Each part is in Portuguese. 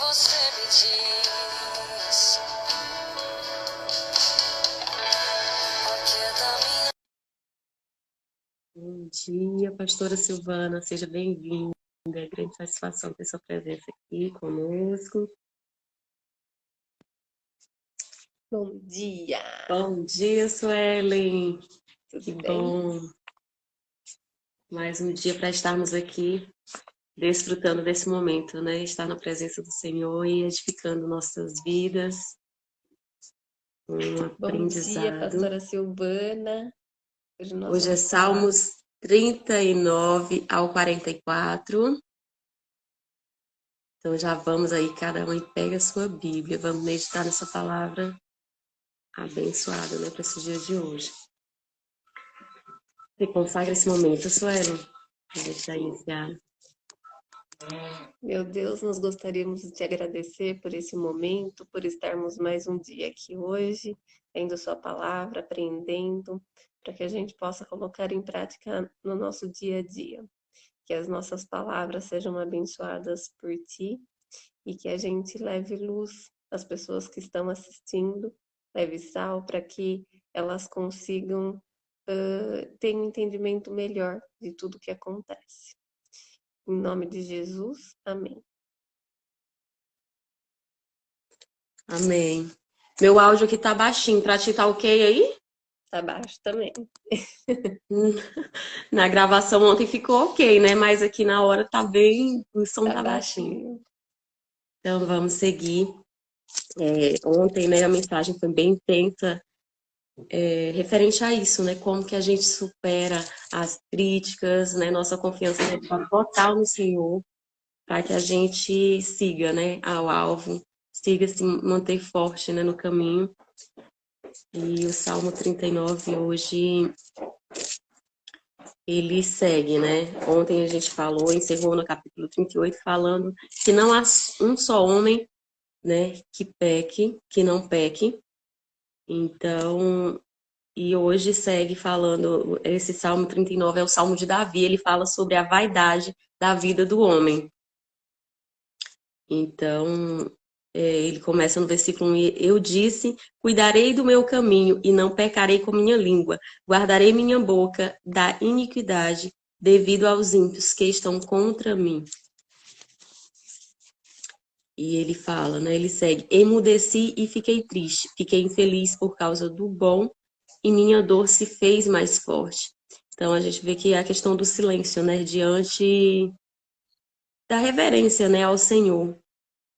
você me diz o que é da minha... Bom dia, pastora Silvana, seja bem-vinda. É grande satisfação ter sua presença aqui conosco. Bom dia! Bom dia, Suelen. Que Tudo bem? bom. Mais um dia para estarmos aqui desfrutando desse momento, né? Estar na presença do Senhor e edificando nossas vidas. Um Bom dia, aprendizado. pastora Silvana. Hoje é Salmos 39 ao 44. Então já vamos aí, cada um pega a sua Bíblia, vamos meditar nessa palavra abençoada, né, para esse dia de hoje. Você consagra esse momento, Suelen? A gente vai iniciar. Meu Deus, nós gostaríamos de te agradecer por esse momento, por estarmos mais um dia aqui hoje, lendo sua palavra, aprendendo, para que a gente possa colocar em prática no nosso dia a dia. Que as nossas palavras sejam abençoadas por ti e que a gente leve luz às pessoas que estão assistindo, leve sal para que elas consigam ter um entendimento melhor de tudo que acontece. Em nome de Jesus, amém. Amém. Meu áudio aqui tá baixinho, para ti tá ok aí? Tá baixo também. Na gravação ontem ficou ok, né? Mas aqui na hora tá bem, o som tá baixinho. Então vamos seguir. Ontem, né, a mensagem foi bem intensa, referente a isso, né? Como que a gente supera as críticas, né? Nossa confiança deve estar total no Senhor, para que a gente siga, né, ao alvo, siga se manter forte, né, no caminho. E o Salmo 39 hoje ele segue, né? Ontem a gente falou, encerrou no capítulo 38 falando que não há um só homem, né, que peque, que não peque. Então, e hoje segue falando, esse Salmo 39 é o Salmo de Davi, ele fala sobre a vaidade da vida do homem. Então, ele começa no versículo 1, eu disse, cuidarei do meu caminho e não pecarei com minha língua, guardarei minha boca da iniquidade devido aos ímpios que estão contra mim. E ele fala, né, ele segue, emudeci e fiquei triste, fiquei infeliz por causa do bom e minha dor se fez mais forte. Então, a gente vê que a questão do silêncio, né, diante da reverência, né, ao Senhor.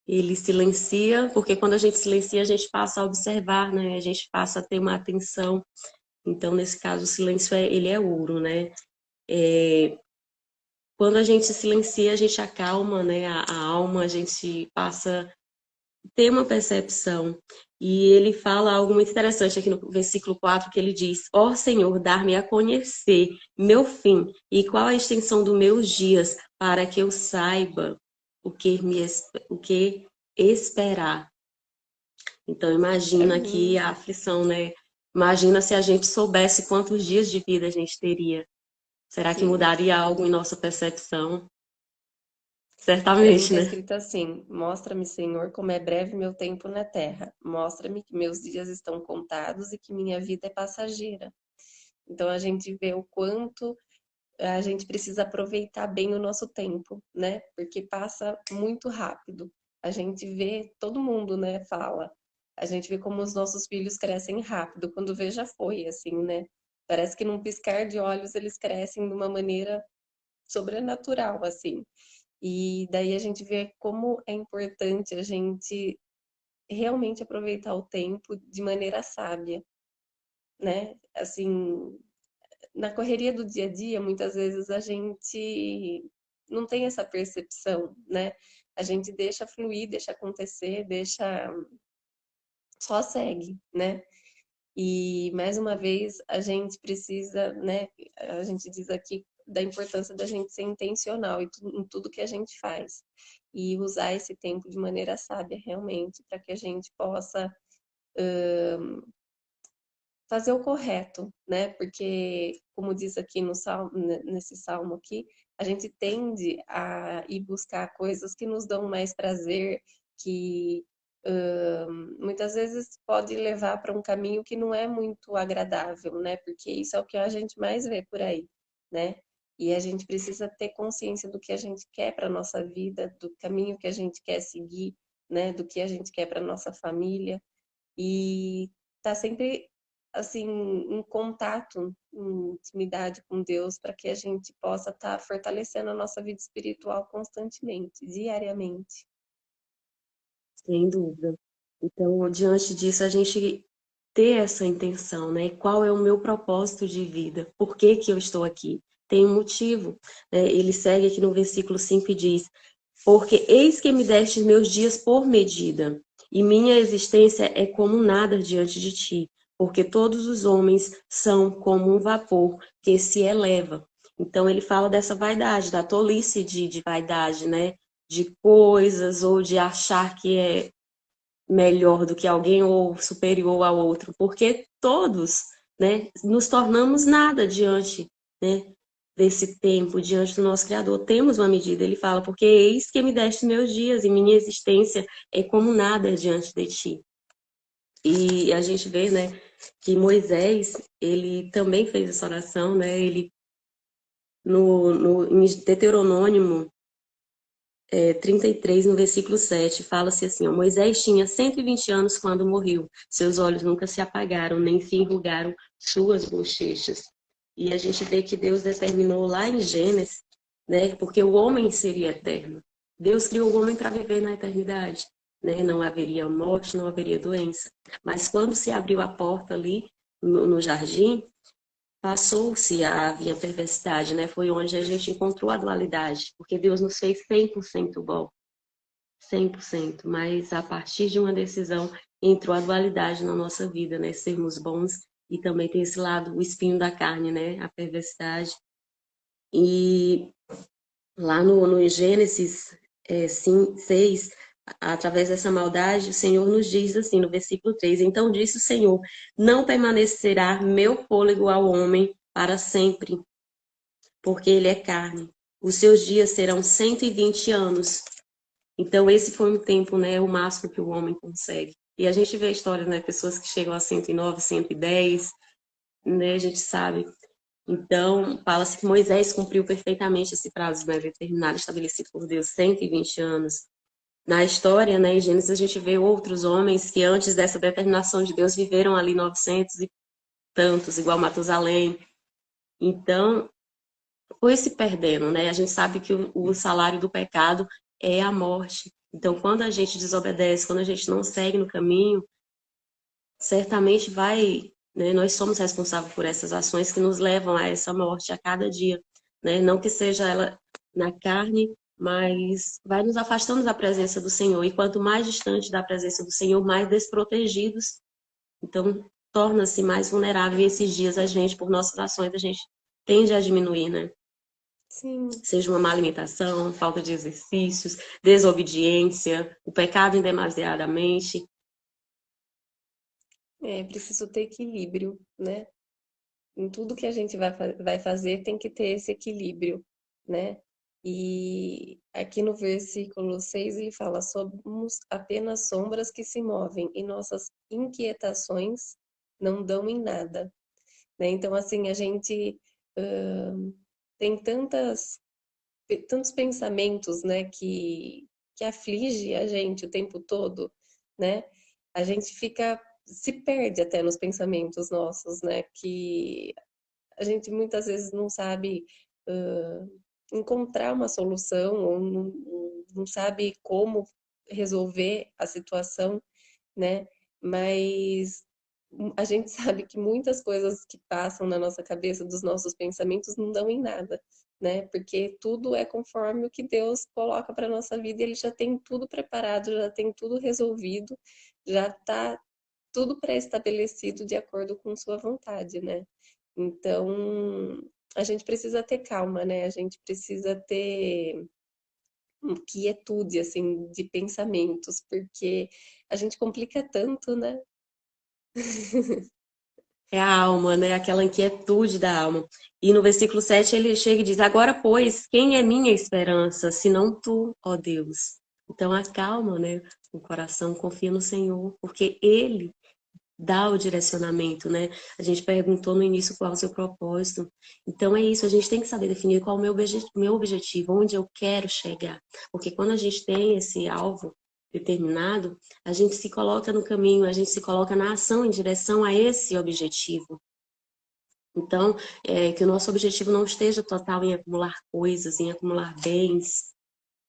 Ele silencia, porque quando a gente silencia, a gente passa a observar, né? A gente passa a ter uma atenção. Então, nesse caso, o silêncio ele é ouro, né? Quando a gente silencia, a gente acalma, né? A alma, a gente passa a ter uma percepção. E ele fala algo muito interessante aqui no versículo 4, que ele diz, ó Senhor, dar-me a conhecer meu fim e qual a extensão dos meus dias, para que eu saiba o que esperar. Então, imagina aqui a aflição, né? Imagina se a gente soubesse quantos dias de vida a gente teria. Será que mudaria algo em nossa percepção? Para mim Certamente, está né? escrito assim, mostra-me, Senhor, como é breve meu tempo na terra. Mostra-me que meus dias estão contados e que minha vida é passageira. Então, a gente vê o quanto a gente precisa aproveitar bem o nosso tempo, né? Porque passa muito rápido. A gente vê, todo mundo, né, fala. A gente vê como os nossos filhos crescem rápido. Quando vê, já foi, assim, né? Parece que num piscar de olhos eles crescem de uma maneira sobrenatural, assim. E daí a gente vê como é importante a gente realmente aproveitar o tempo de maneira sábia, né? Assim, na correria do dia a dia, muitas vezes a gente não tem essa percepção, né? A gente deixa fluir, deixa acontecer, deixa só segue, né? E mais uma vez a gente precisa, né? A gente diz aqui da importância da gente ser intencional em tudo que a gente faz e usar esse tempo de maneira sábia realmente para que a gente possa fazer o correto, né? Porque, como diz aqui no salmo, nesse salmo aqui, a gente tende a ir buscar coisas que nos dão mais prazer, que muitas vezes pode levar para um caminho que não é muito agradável, né? Porque isso é o que a gente mais vê por aí, né? E a gente precisa ter consciência do que a gente quer para nossa vida, do caminho que a gente quer seguir, né? Do que a gente quer para nossa família e tá sempre assim em contato, em intimidade com Deus, para que a gente possa estar fortalecendo a nossa vida espiritual constantemente, diariamente. Sem dúvida. Então, diante disso, a gente ter essa intenção, né? Qual é o meu propósito de vida? Por que que eu estou aqui? Tem um motivo, né? Ele segue aqui no versículo 5 e diz: porque eis que me deste meus dias por medida, e minha existência é como nada diante de ti, porque todos os homens são como um vapor que se eleva. Então ele fala dessa vaidade, da tolice de vaidade, né? De coisas ou de achar que é melhor do que alguém ou superior ao outro, porque todos, né, nos tornamos nada diante, né, desse tempo, diante do nosso Criador. Temos uma medida, ele fala, porque eis que me deste meus dias e minha existência é como nada diante de ti. E a gente vê, né, que Moisés, ele também fez essa oração, né, ele em Deuteronômio 33, no versículo 7, fala-se assim, ó, Moisés tinha 120 anos quando morreu. Seus olhos nunca se apagaram, nem se enrugaram suas bochechas. E a gente vê que Deus determinou lá em Gênesis, né, porque o homem seria eterno. Deus criou o homem para viver na eternidade, né? Não haveria morte, não haveria doença. Mas quando se abriu a porta ali no jardim, passou-se a havia perversidade, né? Foi onde a gente encontrou a dualidade, porque Deus nos fez 100% bom, 100%, mas a partir de uma decisão entrou a dualidade na nossa vida, né? Sermos bons e também tem esse lado, o espinho da carne, né? A perversidade. E lá no Gênesis 6, através dessa maldade, o Senhor nos diz assim, no versículo 3, então disse o Senhor, não permanecerá meu fôlego ao homem para sempre, porque ele é carne. Os seus dias serão 120 anos. Então, esse foi um tempo, né, o máximo que o homem consegue. E a gente vê histórias, né, pessoas que chegam a 109, 110, né, a gente sabe. Então, fala-se que Moisés cumpriu perfeitamente esse prazo, né, determinado, estabelecido por Deus, 120 anos. Na história, né, em Gênesis, a gente vê outros homens que antes dessa determinação de Deus viveram ali 900 e tantos, igual Matusalém. Então, foi se perdendo, né? A gente sabe que o salário do pecado é a morte. Então, quando a gente desobedece, quando a gente não segue no caminho, certamente vai, né? Nós somos responsáveis por essas ações que nos levam a essa morte a cada dia, né? Não que seja ela na carne, mas vai nos afastando da presença do Senhor. E quanto mais distante da presença do Senhor, mais desprotegidos. Então, torna-se mais vulnerável. E esses dias a gente, por nossas ações, a gente tende a diminuir, né? Sim, Seja uma má alimentação, falta de exercícios, desobediência, o pecado indemasiadamente. é preciso ter equilíbrio, né? Em tudo que a gente vai fazer tem que ter esse equilíbrio, né? E aqui no versículo 6 ele fala: somos apenas sombras que se movem e nossas inquietações não dão em nada, né? Então, assim, a gente tem tantos pensamentos, né, que aflige a gente o tempo todo, né? A gente se perde até nos pensamentos nossos, né? Que a gente muitas vezes não sabe encontrar uma solução ou não sabe como resolver a situação, né? Mas a gente sabe que muitas coisas que passam na nossa cabeça, dos nossos pensamentos, não dão em nada, né? Porque tudo é conforme o que Deus coloca para nossa vida, e Ele já tem tudo preparado, já tem tudo resolvido, já está tudo pré-estabelecido de acordo com sua vontade, né? Então, a gente precisa ter calma, né? A gente precisa ter quietude, assim, de pensamentos, porque a gente complica tanto, né? É a alma, né? Aquela inquietude da alma. E no versículo 7 ele chega e diz: agora, pois, quem é minha esperança, senão tu, ó Deus? Então acalma, né, o coração, confia no Senhor, porque Ele dá o direcionamento, né? A gente perguntou no início qual é o seu propósito. Então é isso, a gente tem que saber definir qual é o meu objetivo, onde eu quero chegar. Porque quando a gente tem esse alvo determinado, a gente se coloca no caminho, a gente se coloca na ação em direção a esse objetivo. Então, que o nosso objetivo não esteja total em acumular coisas, em acumular bens,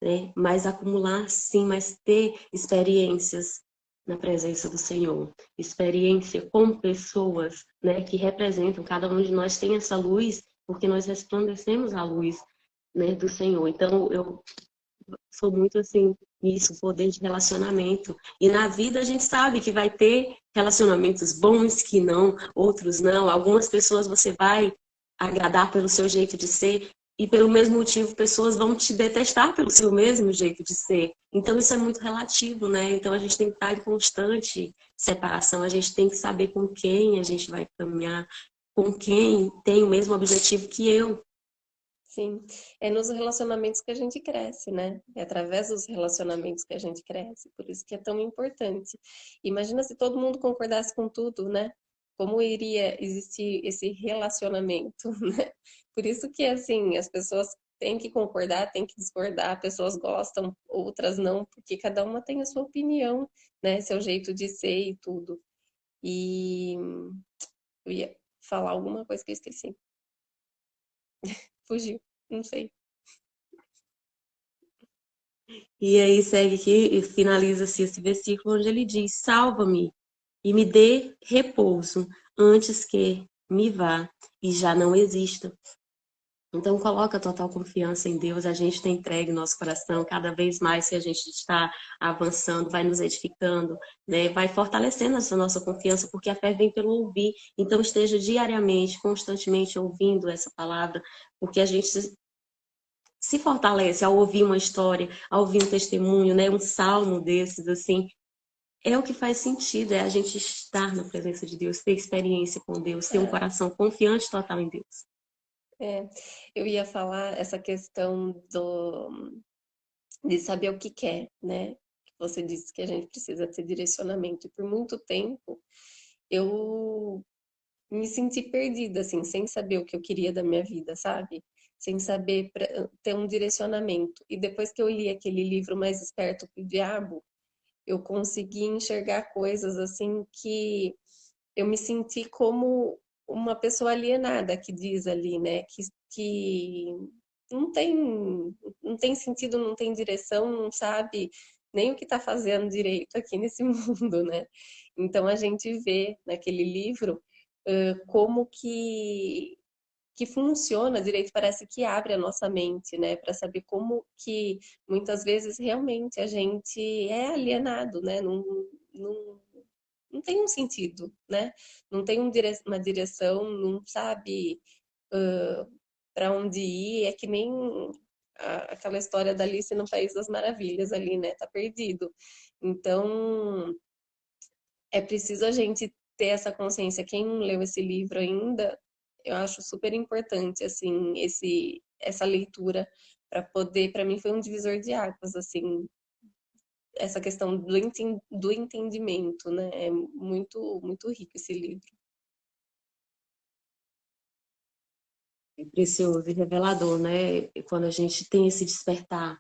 né? Mas acumular sim, mas ter experiências na presença do Senhor, experiência com pessoas, né, que representam, cada um de nós tem essa luz, porque nós resplandecemos a luz, né, do Senhor. Então, eu sou muito assim, nisso, poder de relacionamento. E na vida a gente sabe que vai ter relacionamentos bons, que não, outros não. Algumas pessoas você vai agradar pelo seu jeito de ser, e pelo mesmo motivo pessoas vão te detestar pelo seu mesmo jeito de ser. Então isso é muito relativo, né? Então a gente tem que estar em constante separação, a gente tem que saber com quem a gente vai caminhar, com quem tem o mesmo objetivo que eu. Sim, é nos relacionamentos que a gente cresce, né? É através dos relacionamentos que a gente cresce, por isso que é tão importante. Imagina se todo mundo concordasse com tudo, né? Como iria existir esse relacionamento, né? Por isso que, assim, as pessoas têm que concordar, têm que discordar, pessoas gostam, outras não, porque cada uma tem a sua opinião, né? Seu jeito de ser e tudo. E eu ia falar alguma coisa que eu esqueci. Fugiu, não sei. E aí segue aqui e finaliza-se esse versículo onde ele diz: Salva-me e me dê repouso antes que me vá e já não exista. Então coloca total confiança em Deus, a gente tem entregue nosso coração, cada vez mais se a gente está avançando, vai nos edificando, né? Vai fortalecendo essa nossa confiança, porque a fé vem pelo ouvir. Então esteja diariamente, constantemente ouvindo essa palavra, porque a gente se fortalece ao ouvir uma história, ao ouvir um testemunho, né? Um salmo desses, assim, é o que faz sentido, é a gente estar na presença de Deus, ter experiência com Deus, ter um É. coração confiante total em Deus. É, eu ia falar essa questão de saber o que quer, né? Que você disse que a gente precisa ter direcionamento. E por muito tempo eu me senti perdida, assim, sem saber o que eu queria da minha vida, sabe? Sem saber ter um direcionamento. E depois que eu li aquele livro Mais Esperto que o Diabo, eu consegui enxergar coisas assim que eu me senti como uma pessoa alienada que diz ali, né? Que não tem, não tem sentido, não tem direção, não sabe nem o que está fazendo direito aqui nesse mundo, né? Então a gente vê naquele livro como que funciona direito, parece que abre a nossa mente, né, para saber como que muitas vezes realmente a gente é alienado, né, não, não tem um sentido, né, não tem uma direção, não sabe para onde ir, é que nem aquela história da Alice no País das Maravilhas ali, né, tá perdido. Então, é preciso a gente ter essa consciência. Quem não leu esse livro ainda, eu acho super importante, assim, essa leitura para poder, para mim foi um divisor de águas, assim, essa questão do entendimento, né? É muito, muito rico esse livro. É precioso e revelador, né? E quando a gente tem esse despertar,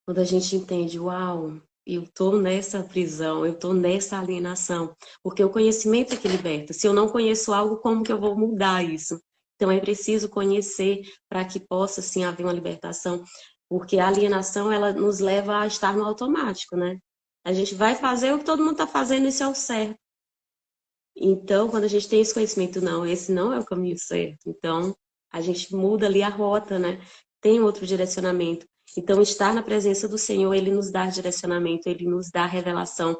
quando a gente entende, uau, eu estou nessa prisão, eu estou nessa alienação, porque o conhecimento é que liberta. Se eu não conheço algo, como que eu vou mudar isso? Então é preciso conhecer para que possa sim haver uma libertação, porque a alienação ela nos leva a estar no automático, né? A gente vai fazer o que todo mundo está fazendo, isso é o certo. Então, quando a gente tem esse conhecimento, não, esse não é o caminho certo. Então, a gente muda ali a rota, né? Tem outro direcionamento. Então, estar na presença do Senhor, Ele nos dá direcionamento, Ele nos dá revelação.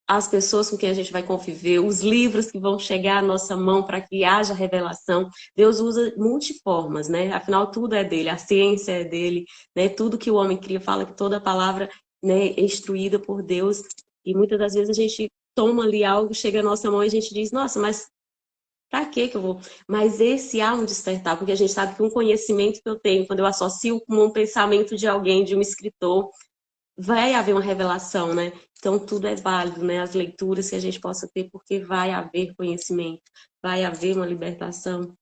As pessoas com quem a gente vai conviver, os livros que vão chegar à nossa mão para que haja revelação. Deus usa multiformas, né? Afinal, tudo é dele, a ciência é dele, né? Tudo que o homem cria, fala que toda palavra, né, é instruída por Deus. E muitas das vezes a gente toma ali algo, chega à nossa mão e a gente diz, nossa, mas para que eu vou? Mas esse há um despertar, porque a gente sabe que um conhecimento que eu tenho, quando eu associo com um pensamento de alguém, de um escritor, vai haver uma revelação, né? Então, tudo é válido, né? As leituras que a gente possa ter, porque vai haver conhecimento, vai haver uma libertação.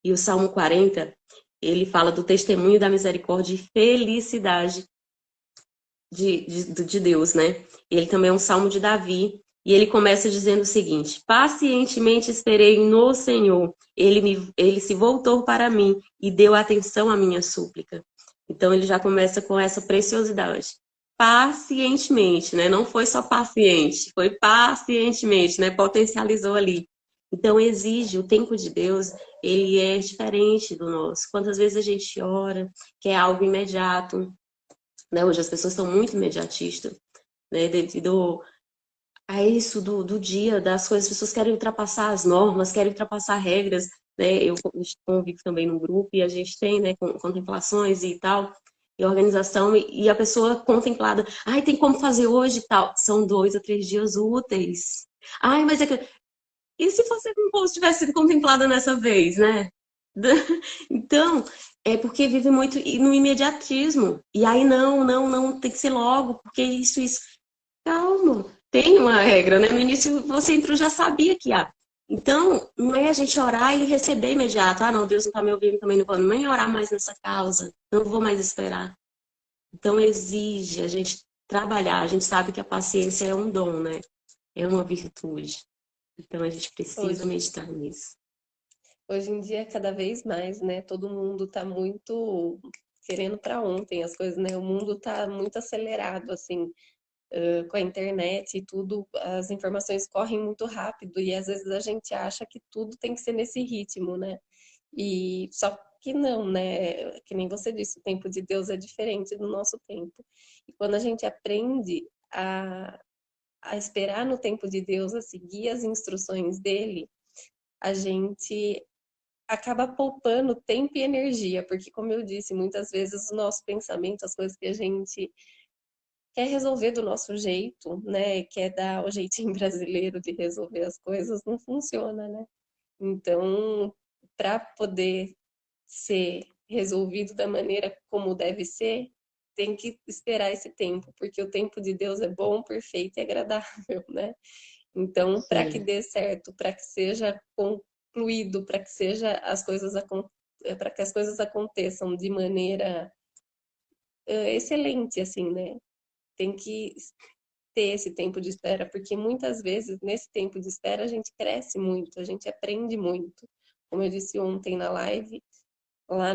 E o Salmo 40, ele fala do testemunho da misericórdia e felicidade de Deus, né? Ele também é um salmo de Davi, e ele começa dizendo o seguinte: pacientemente esperei no Senhor, ele se voltou para mim e deu atenção à minha súplica. Então ele já começa com essa preciosidade. Pacientemente, né? Não foi só paciente, foi pacientemente, né? Potencializou ali. Então exige, o tempo de Deus, ele é diferente do nosso. Quantas vezes a gente ora, quer algo imediato, né? Hoje as pessoas estão muito imediatistas, né? Devido a isso do dia, das coisas, as pessoas querem ultrapassar as normas, querem ultrapassar regras, né? Eu convivo também num grupo e a gente tem, né, contemplações e tal, e organização, e a pessoa contemplada, ai, tem como fazer hoje e tal. São 2 a 3 dias úteis. Ai, mas é que... E se você não tivesse sido contemplada nessa vez, né? Então, é porque vive muito no imediatismo. E aí, não, tem que ser logo, porque isso. Calma, tem uma regra, né? No início você entrou, já sabia que há. Então, não é a gente orar e receber imediato. Ah, não, Deus não está me ouvindo, também não vou nem orar mais nessa causa. Não vou mais esperar. Então, exige a gente trabalhar. A gente sabe que a paciência é um dom, né? É uma virtude. Então, a gente precisa Hoje, meditar nisso. hoje em dia, cada vez mais, né? Todo mundo tá muito querendo para ontem as coisas, né? O mundo tá muito acelerado, assim, com a internet e tudo, as informações correm muito rápido e às vezes a gente acha que tudo tem que ser nesse ritmo, né? E só que não, né? Que nem você disse, o tempo de Deus é diferente do nosso tempo. E quando a gente aprende a esperar no tempo de Deus, a seguir as instruções dele, a gente acaba poupando tempo e energia, porque como eu disse, muitas vezes o nosso pensamento, as coisas que a gente quer resolver do nosso jeito, né? Quer dar o jeitinho brasileiro de resolver as coisas, não funciona, né? Então, para poder ser resolvido da maneira como deve ser, tem que esperar esse tempo, porque o tempo de Deus é bom, perfeito e agradável, né? Então, para que Sim, dê certo, para que seja concluído, para que seja as coisas para que as coisas aconteçam de maneira excelente, assim, né? Tem que ter esse tempo de espera, porque muitas vezes nesse tempo de espera a gente cresce muito, a gente aprende muito. Como eu disse ontem na live, lá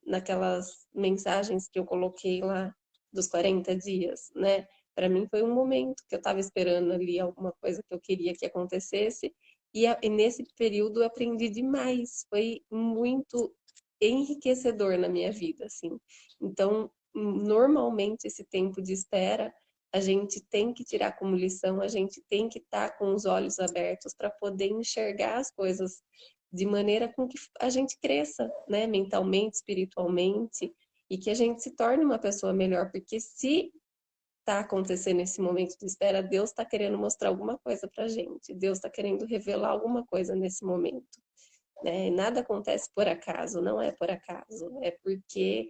naquelas mensagens que eu coloquei lá dos 40 dias, né? Para mim foi um momento que eu estava esperando ali alguma coisa que eu queria que acontecesse, e nesse período eu aprendi demais, foi muito enriquecedor na minha vida, assim. Então, normalmente esse tempo de espera a gente tem que tirar como lição, a gente tem que estar com os olhos abertos para poder enxergar as coisas de maneira com que a gente cresça, né, mentalmente, espiritualmente, e que a gente se torne uma pessoa melhor, porque se está acontecendo esse momento de espera, Deus está querendo mostrar alguma coisa para a gente, Deus está querendo revelar alguma coisa nesse momento, né? Nada acontece por acaso, não é por acaso, é porque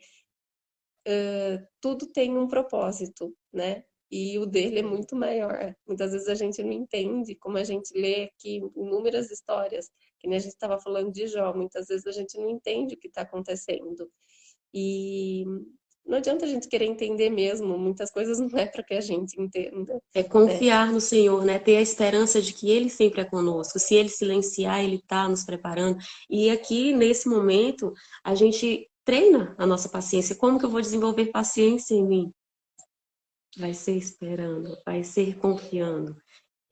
tudo tem um propósito, né? E o dele é muito maior. Muitas vezes a gente não entende, como a gente lê aqui inúmeras histórias, que nem a gente estava falando de Jó, muitas vezes a gente não entende o que está acontecendo. E não adianta a gente querer entender mesmo, muitas coisas não é para que a gente entenda, é né? confiar no Senhor, né? Ter a esperança de que Ele sempre é conosco. Se Ele silenciar, Ele está nos preparando. E aqui, nesse momento, a gente treina a nossa paciência. Como que eu vou desenvolver paciência em mim? Vai ser esperando, vai ser confiando.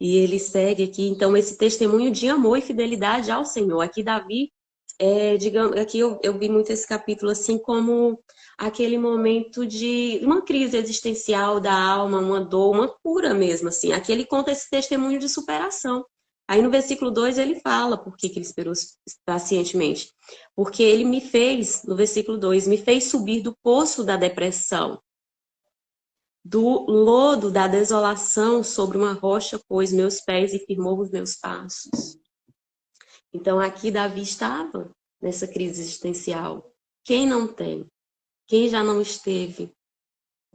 E ele segue aqui, então, esse testemunho de amor e fidelidade ao Senhor. Aqui, Davi, digamos, aqui eu vi muito esse capítulo assim como aquele momento de uma crise existencial da alma, uma dor, uma cura mesmo, assim. Aqui ele conta esse testemunho de superação. Aí no versículo 2 ele fala por que ele esperou pacientemente. Porque ele me fez, no versículo 2 me fez subir do poço da depressão, do lodo da desolação sobre uma rocha, pôs meus pés e firmou os meus passos. Então aqui Davi estava nessa crise existencial. Quem não tem? Quem já não esteve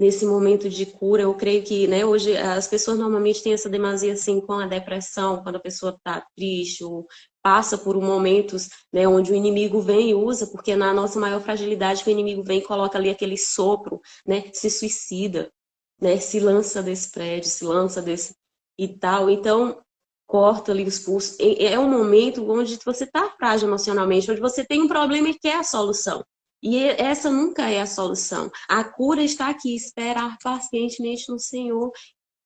nesse momento de cura. Eu creio que, né, hoje as pessoas normalmente têm essa demasia assim com a depressão, quando a pessoa está triste ou passa por momentos, né, onde o inimigo vem e usa, porque na nossa maior fragilidade que o inimigo vem e coloca ali aquele sopro, né, se suicida, né, se lança desse prédio, se lança desse e tal. Então, corta ali os pulsos. É um momento onde você está frágil emocionalmente, onde você tem um problema e quer a solução. E essa nunca é a solução. A cura está aqui, esperar pacientemente no Senhor,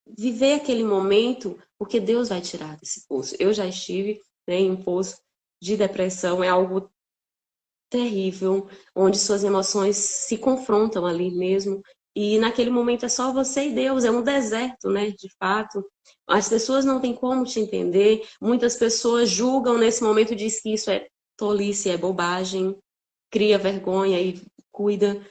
viver aquele momento, porque Deus vai tirar desse poço. Eu já estive, né, em um poço de depressão, é algo terrível, onde suas emoções se confrontam ali mesmo. E naquele momento é só você e Deus, é um deserto, né, de fato. As pessoas não têm como te entender, muitas pessoas julgam nesse momento, diz que isso é tolice, é bobagem, cria vergonha e cuida,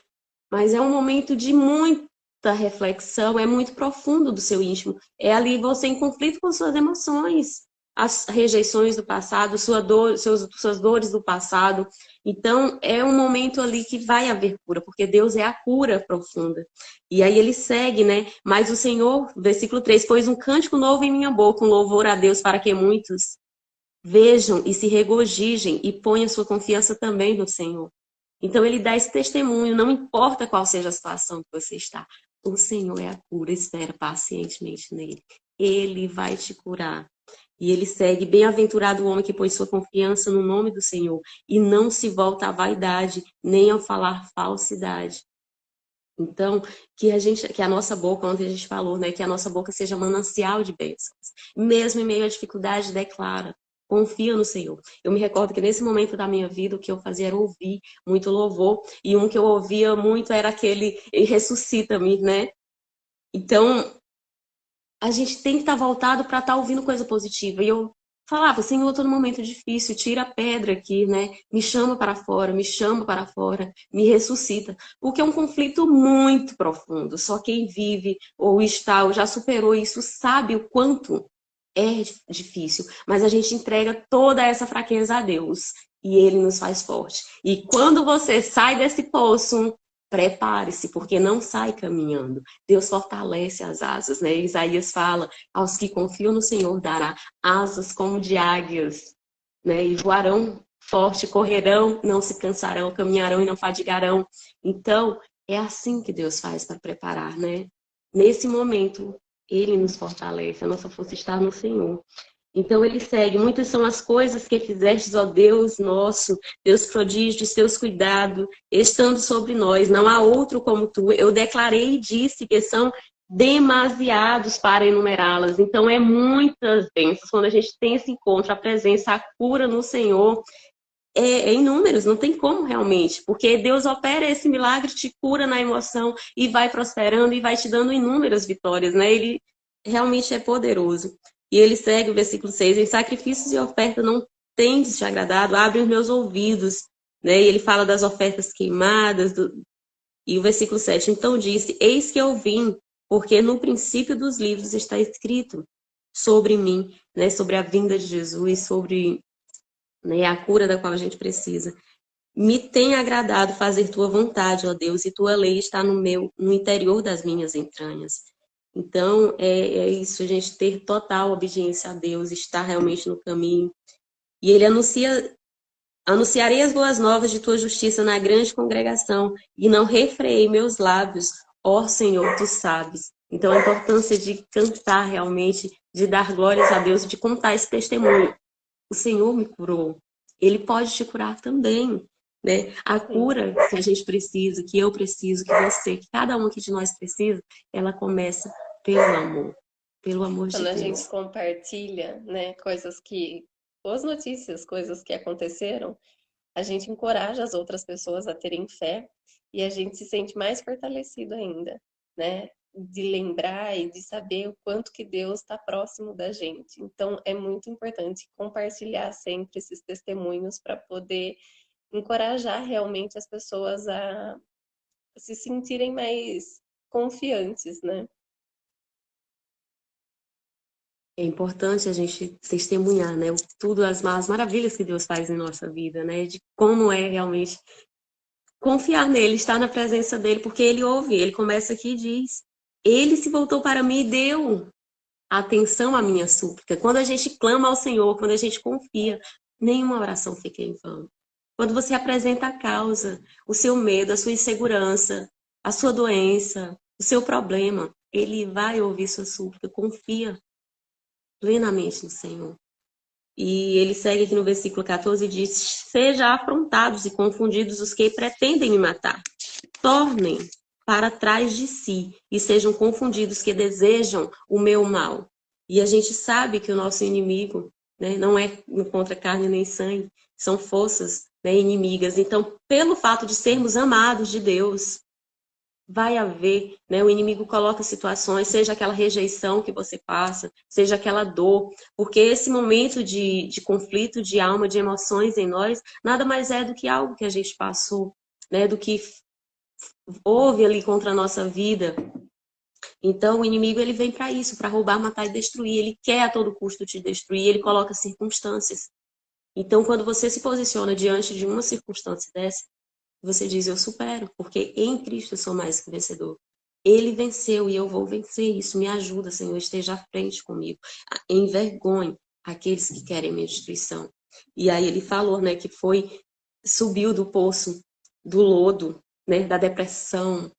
mas é um momento de muita reflexão, é muito profundo do seu íntimo. É ali você em conflito com suas emoções, as rejeições do passado, sua dor, suas dores do passado. Então, é um momento ali que vai haver cura, porque Deus é a cura profunda. E aí ele segue, né? Mas o Senhor, versículo 3, pôs um cântico novo em minha boca, um louvor a Deus para que muitos vejam e se regozijem e ponham sua confiança também no Senhor. Então ele dá esse testemunho, não importa qual seja a situação que você está. O Senhor é a cura, espera pacientemente nele. Ele vai te curar. E ele segue, bem-aventurado o homem que põe sua confiança no nome do Senhor e não se volta à vaidade, nem ao falar falsidade. Então, que a nossa boca, ontem a gente falou, né, que a nossa boca seja manancial de bênçãos. Mesmo em meio à dificuldade, declara, confia no Senhor. Eu me recordo que nesse momento da minha vida, o que eu fazia era ouvir muito louvor, e um que eu ouvia muito era aquele ressuscita-me, né? Então, a gente tem que estar voltado para estar ouvindo coisa positiva. E eu falava, Senhor, eu estou num momento difícil, tira a pedra aqui, né? Me chama para fora, me ressuscita. Porque é um conflito muito profundo. Só quem vive ou está ou já superou isso sabe o quanto é difícil. Mas a gente entrega toda essa fraqueza a Deus. E Ele nos faz forte. E quando você sai desse poço, prepare-se, porque não sai caminhando. Deus fortalece as asas, né? Isaías fala, aos que confiam no Senhor dará asas como de águias, né? E voarão forte, correrão, não se cansarão, caminharão e não fadigarão. Então, é assim que Deus faz para preparar, né? Nesse momento, Ele nos fortalece, a nossa força está no Senhor. Então ele segue, muitas são as coisas que fizestes, ó Deus nosso, Deus prodígio de teus cuidados, estando sobre nós, não há outro como tu. Eu declarei e disse que são demasiados para enumerá-las. Então é muitas bênçãos. Quando a gente tem esse encontro, a presença, a cura no Senhor, é em números, não tem como realmente, porque Deus opera esse milagre, te cura na emoção e vai prosperando e vai te dando inúmeras vitórias, né? Ele realmente é poderoso. E ele segue o versículo 6, em sacrifícios e oferta não tendes te agradado, abre os meus ouvidos, né? E ele fala das ofertas queimadas, e o versículo 7, então disse, eis que eu vim, porque no princípio dos livros está escrito sobre mim, né? Sobre a vinda de Jesus, sobre, né, a cura da qual a gente precisa. Me tem agradado fazer tua vontade, ó Deus, e tua lei está no interior das minhas entranhas. Então, é isso, a gente ter total obediência a Deus, estar realmente no caminho. E ele anunciarei as boas novas de tua justiça na grande congregação, e não refreei meus lábios, ó Senhor, tu sabes. Então, a importância de cantar realmente, de dar glórias a Deus, de contar esse testemunho. O Senhor me curou. Ele pode te curar também, né? A cura que a gente precisa, que eu preciso, que você, que cada um aqui de nós precisa, ela começa pelo amor de Quando a gente Deus. compartilha, né, boas notícias, coisas que aconteceram, a gente encoraja as outras pessoas a terem fé e a gente se sente mais fortalecido ainda, né? De lembrar e de saber o quanto que Deus está próximo da gente. Então, é muito importante compartilhar sempre esses testemunhos para poder encorajar realmente as pessoas a se sentirem mais confiantes, né? É importante a gente testemunhar, né? Tudo, as maravilhas que Deus faz em nossa vida, né? De como é realmente confiar nele, estar na presença dele, porque ele ouve, ele começa aqui e diz, ele se voltou para mim e deu atenção à minha súplica. Quando a gente clama ao Senhor, quando a gente confia, nenhuma oração fica em vão. Quando você apresenta a causa, o seu medo, a sua insegurança, a sua doença, o seu problema, ele vai ouvir sua súplica. Confia plenamente no Senhor. E ele segue aqui no versículo 14 e diz: Sejam afrontados e confundidos os que pretendem me matar. Tornem para trás de si e sejam confundidos que desejam o meu mal. E a gente sabe que o nosso inimigo, né, não é contra carne nem sangue, são forças, né, inimigas. Então, pelo fato de sermos amados de Deus, vai haver, né? O inimigo coloca situações, seja aquela rejeição que você passa, seja aquela dor, porque esse momento de conflito, de alma, de emoções em nós, nada mais é do que algo que a gente passou, né? Do que houve ali contra a nossa vida. Então, o inimigo ele vem para isso, para roubar, matar e destruir. Ele quer a todo custo te destruir, ele coloca circunstâncias. Então, quando você se posiciona diante de uma circunstância dessa, você diz, eu supero, porque em Cristo eu sou mais que vencedor. Ele venceu e eu vou vencer. Isso me ajuda, Senhor, esteja à frente comigo. Envergonhe aqueles que querem minha destruição. E aí ele falou, né, que subiu do poço do lodo, né, da depressão,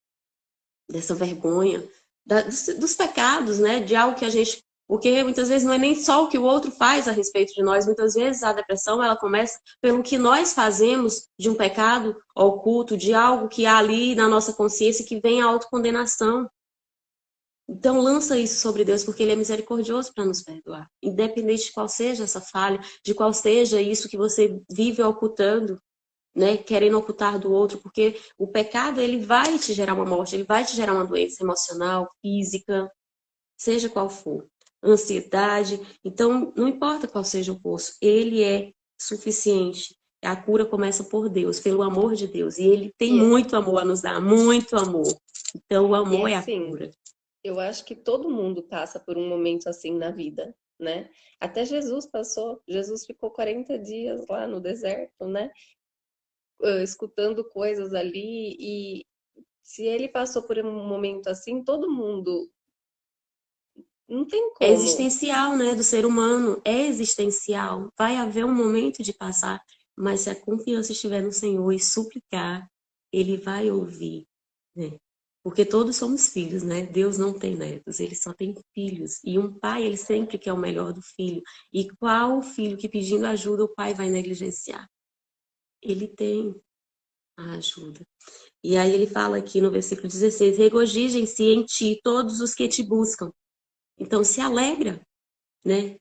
dessa vergonha, dos pecados, né, de algo que a gente... Porque muitas vezes não é nem só o que o outro faz a respeito de nós, muitas vezes a depressão ela começa pelo que nós fazemos de um pecado oculto, de algo que há ali na nossa consciência que vem a autocondenação. Então lança isso sobre Deus, porque Ele é misericordioso para nos perdoar. Independente de qual seja essa falha, de qual seja isso que você vive ocultando, né, querendo ocultar do outro, porque o pecado ele vai te gerar uma morte, ele vai te gerar uma doença emocional, física, seja qual for, ansiedade. Então, não importa qual seja o poço, ele é suficiente. A cura começa por Deus, pelo amor de Deus, e ele tem E, muito amor a nos dar, muito amor. Então, o e amor é a assim, cura. eu acho que todo mundo passa por um momento assim na vida, né? Até Jesus passou. Jesus ficou 40 dias lá no deserto, né? Escutando coisas ali. E se ele passou por um momento assim, todo mundo. Não tem É como. existencial, né, do ser humano, é existencial. Vai haver um momento de passar, mas se a confiança estiver no Senhor e suplicar, Ele vai ouvir, né? Porque todos somos filhos, né? Deus não tem netos, Ele só tem filhos. E um pai, ele sempre quer o melhor do filho. E qual filho que pedindo ajuda o pai vai negligenciar? Ele tem a ajuda. E aí ele fala aqui no versículo 16, regozijem-se em ti todos os que te buscam. Então se alegra, né?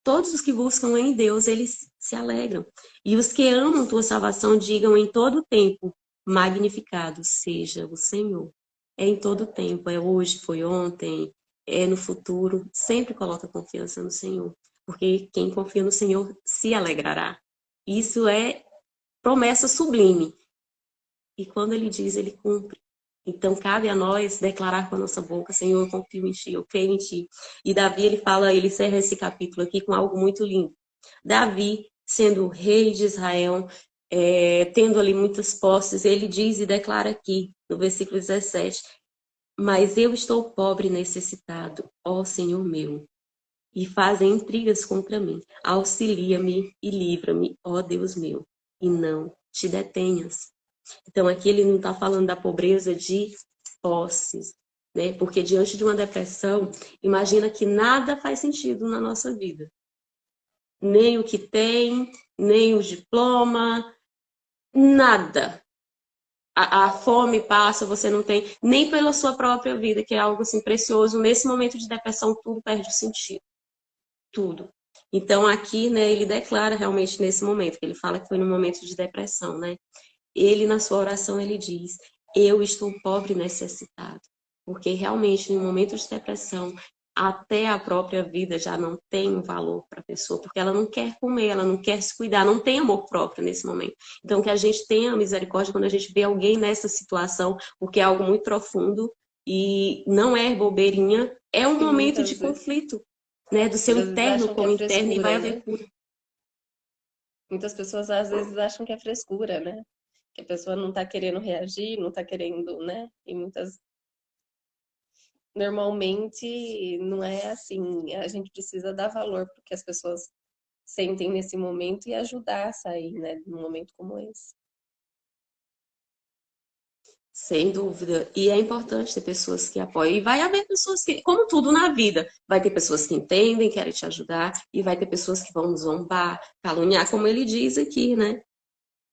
Todos os que buscam em Deus, eles se alegram. E os que amam tua salvação, digam em todo tempo, magnificado seja o Senhor. É em todo tempo, é hoje, foi ontem, é no futuro. Sempre coloca confiança no Senhor. Porque quem confia no Senhor se alegrará. Isso é promessa sublime. E quando ele diz, ele cumpre. Então, cabe a nós declarar com a nossa boca, Senhor, eu confio em Ti, eu creio em Ti. E Davi, ele encerra esse capítulo aqui com algo muito lindo. Davi, sendo rei de Israel, tendo ali muitas posses, ele diz e declara aqui, no versículo 17, mas eu estou pobre e necessitado, ó Senhor meu, e fazem intrigas contra mim. Auxilia-me e livra-me, ó Deus meu, e não te detenhas. Então, aqui ele não está falando da pobreza de posses, né? Porque diante de uma depressão, imagina que nada faz sentido na nossa vida. Nem o que tem, nem o diploma, nada. A fome passa, você não tem, nem pela sua própria vida, que é algo assim precioso. Nesse momento de depressão, tudo perde o sentido. Tudo. Então, aqui, né, ele declara realmente nesse momento, que ele fala que foi no momento de depressão, né? Ele, na sua oração, ele diz, eu estou pobre e necessitado. Porque realmente, em um momento de depressão, até a própria vida já não tem um valor para a pessoa, porque ela não quer comer, ela não quer se cuidar, não tem amor próprio nesse momento. Então, que a gente tenha misericórdia quando a gente vê alguém nessa situação, porque é algo muito profundo e não é bobeirinha, é um E momento de conflito, né? Do seu muitas vezes interno acham que com é o interno e vai frescura, haver né? cura. Muitas pessoas às vezes acham que é frescura, né? que a pessoa não está querendo reagir, não está querendo, né? E muitas. Normalmente não é assim. A gente precisa dar valor porque as pessoas sentem nesse momento e ajudar a sair, né? Num momento como esse. Sem dúvida. E é importante ter pessoas que apoiam. E vai haver pessoas que, como tudo na vida, vai ter pessoas que entendem, querem te ajudar, e vai ter pessoas que vão zombar, caluniar, como ele diz aqui, né?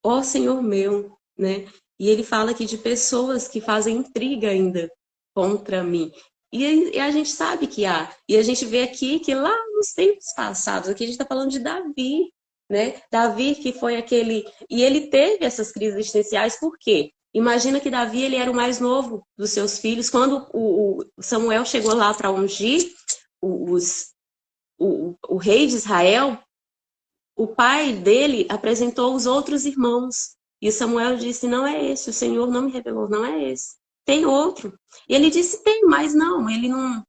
Ó Senhor meu, né? E ele fala aqui de pessoas que fazem intriga ainda contra mim. E a gente sabe que há. E a gente vê aqui que lá nos tempos passados, aqui a gente está falando de Davi, né? Davi que foi aquele... E ele teve essas crises existenciais, por quê? Imagina que Davi ele era o mais novo dos seus filhos. Quando o Samuel chegou lá para ungir o rei de Israel, o pai dele apresentou os outros irmãos. E Samuel disse, não é esse, o Senhor não me revelou, não é esse. Tem outro. E ele disse, tem, mas não, ele não...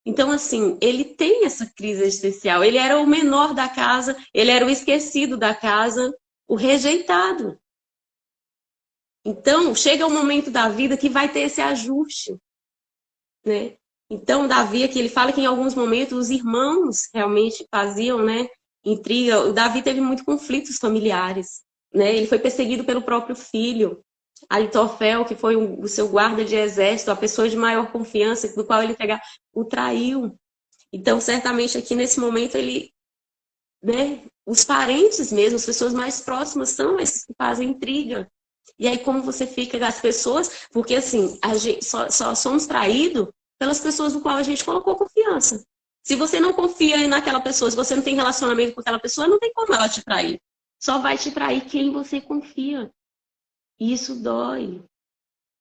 Então, assim, ele tem essa crise existencial. Ele era o menor da casa, ele era o esquecido da casa, o rejeitado. Então, chega um momento da vida que vai ter esse ajuste, né? Então, Davi aqui, ele fala que em alguns momentos os irmãos realmente faziam, né, intriga. O Davi teve muitos conflitos familiares, né? Ele foi perseguido pelo próprio filho. Aitofel, que foi o seu guarda de exército, a pessoa de maior confiança, do qual ele pegava, o traiu. Então, certamente aqui nesse momento ele, né, os parentes mesmo, as pessoas mais próximas são esses que fazem intriga. E aí como você fica das pessoas, porque assim, a gente só somos traídos pelas pessoas no qual a gente colocou confiança. Se você não confia naquela pessoa, se você não tem relacionamento com aquela pessoa, não tem como ela te trair. Só vai te trair quem você confia. E isso dói.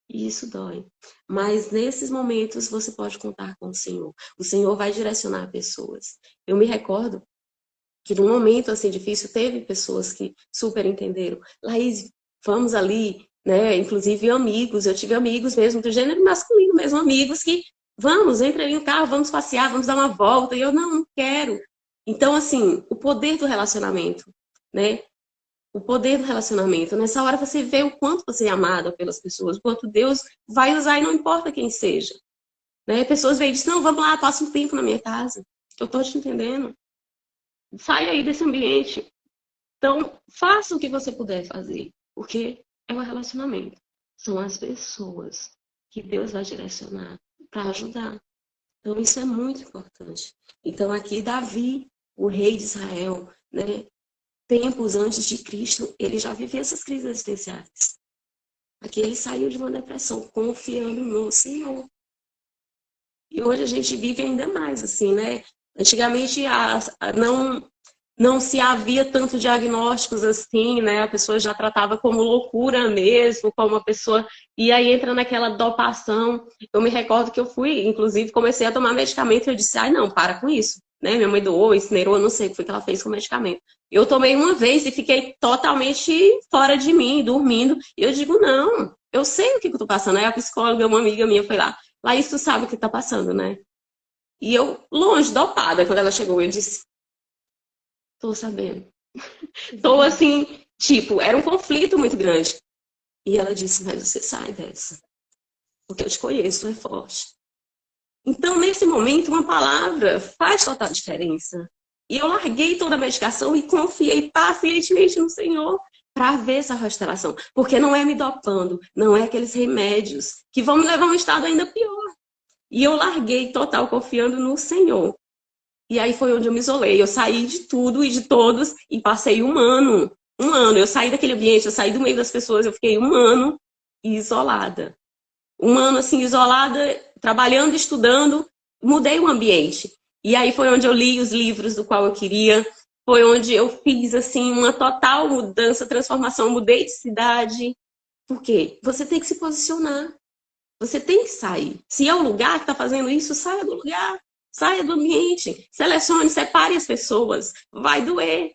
Isso dói. Mas nesses momentos você pode contar com o Senhor. O Senhor vai direcionar pessoas. Eu me recordo que num momento assim difícil teve pessoas que super entenderam. Laís, vamos ali, né? Inclusive amigos, eu tive amigos mesmo do gênero masculino, mesmo amigos que vamos, entra ali no carro, vamos passear, vamos dar uma volta. E eu não quero. Então assim, o poder do relacionamento, né? O poder do relacionamento. Nessa hora você vê o quanto você é amada pelas pessoas, o quanto Deus vai usar e não importa quem seja. Né? Pessoas vêm e dizem, não, vamos lá, passa um tempo na minha casa. Eu tô te entendendo. Sai aí desse ambiente. Então, faça o que você puder fazer, porque é um relacionamento. São as pessoas que Deus vai direcionar para ajudar. Então, isso é muito importante. Então, aqui, Davi, o rei de Israel, né? Tempos antes de Cristo, ele já vivia essas crises existenciais. Aqui ele saiu de uma depressão, confiando no Senhor. E hoje a gente vive ainda mais, assim, né? Antigamente não se havia tanto diagnósticos assim, né? A pessoa já tratava como loucura mesmo, como uma pessoa... E aí entra naquela dopação. Eu me recordo que eu fui, inclusive, comecei a tomar medicamento e eu disse, ai não, para com isso. Né? Minha mãe doou, incinerou, não sei o que foi que ela fez com o medicamento. Eu tomei uma vez e fiquei totalmente fora de mim, dormindo. E eu digo, não, eu sei o que eu tô passando. Aí a psicóloga, uma amiga minha, foi lá. Laís, tu sabe o que tá passando, né? E eu, longe, dopada, quando ela chegou, eu disse, tô sabendo. Tô assim, tipo, era um conflito muito grande. E ela disse, mas você sai dessa. Porque eu te conheço, tu é forte. Então, nesse momento, uma palavra faz total diferença. E eu larguei toda a medicação e confiei pacientemente no Senhor para ver essa restauração. Porque não é me dopando, não é aqueles remédios que vão me levar a um estado ainda pior. E eu larguei total confiando no Senhor. E aí foi onde eu me isolei. Eu saí de tudo e de todos e passei um ano. Um ano. Eu saí daquele ambiente, eu saí do meio das pessoas, eu fiquei um ano isolada. Um ano assim, isolada, trabalhando, estudando, mudei o ambiente. E aí foi onde eu li os livros do qual eu queria, foi onde eu fiz assim uma total mudança, transformação, mudei de cidade. Por quê? Você tem que se posicionar. Você tem que sair. Se é o lugar que está fazendo isso, saia do lugar. Saia do ambiente. Selecione, separe as pessoas. Vai doer.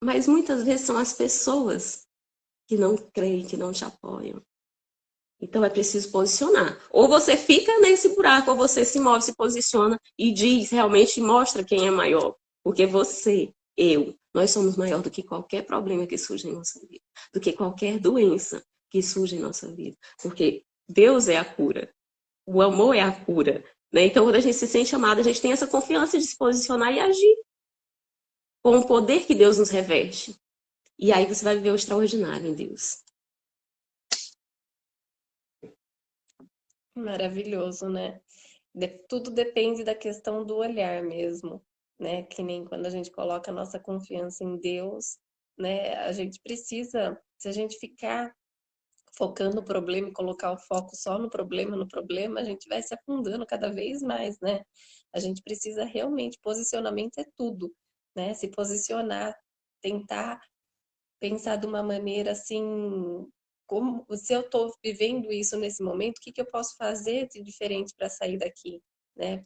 Mas muitas vezes são as pessoas que não creem, que não te apoiam. Então é preciso posicionar. Ou você fica nesse buraco, ou você se move, se posiciona e diz, realmente mostra quem é maior. Porque você, eu, nós somos maior do que qualquer problema que surja em nossa vida. Do que qualquer doença. que surge em nossa vida. Porque Deus é a cura. O amor é a cura. Né? Então, quando a gente se sente amado, a gente tem essa confiança de se posicionar e agir com o poder que Deus nos reveste. E aí você vai viver o extraordinário em Deus. Maravilhoso, né? Tudo depende da questão do olhar mesmo, né? Que nem quando a gente coloca a nossa confiança em Deus, né? A gente precisa, se a gente ficar focando no problema e colocar o foco só no problema, a gente vai se afundando cada vez mais, né? A gente precisa realmente, posicionamento é tudo, né? Se posicionar, tentar pensar de uma maneira assim, como se eu estou vivendo isso nesse momento, o que que eu posso fazer de diferente para sair daqui, né?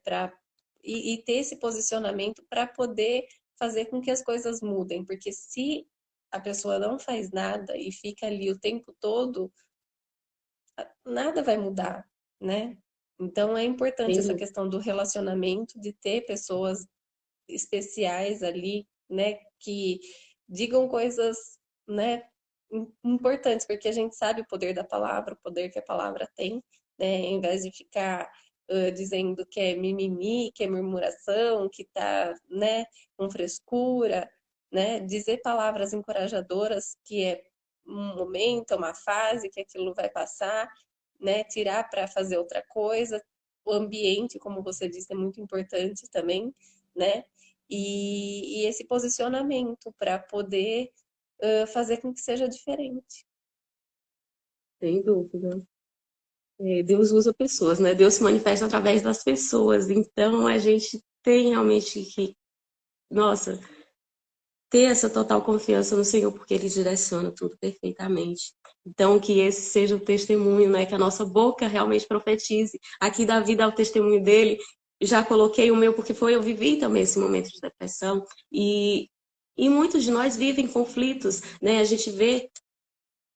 E ter esse posicionamento para poder fazer com que as coisas mudem, porque se a pessoa não faz nada e fica ali o tempo todo, nada vai mudar, né? Então é importante essa Entende? questão do relacionamento, de ter pessoas especiais ali, né, que digam coisas, né, importantes, porque a gente sabe o poder da palavra, o poder que a palavra tem, né, em vez de ficar dizendo que é mimimi, que é murmuração, que tá, né, com frescura, né, dizer palavras encorajadoras que é um momento, uma fase, que aquilo vai passar, né, tirar para fazer outra coisa. O ambiente, como você disse, é muito importante também, né? E esse posicionamento para poder fazer com que seja diferente. Sem dúvida. Deus usa pessoas, né? Deus se manifesta através das pessoas. Então, a gente tem realmente que, nossa, ter essa total confiança no Senhor, porque Ele direciona tudo perfeitamente. Então, que esse seja o testemunho, né? Que a nossa boca realmente profetize. Aqui Davi dá o testemunho dele. Já coloquei o meu, porque eu vivi também esse momento de depressão. E muitos de nós vivem conflitos, né? A gente vê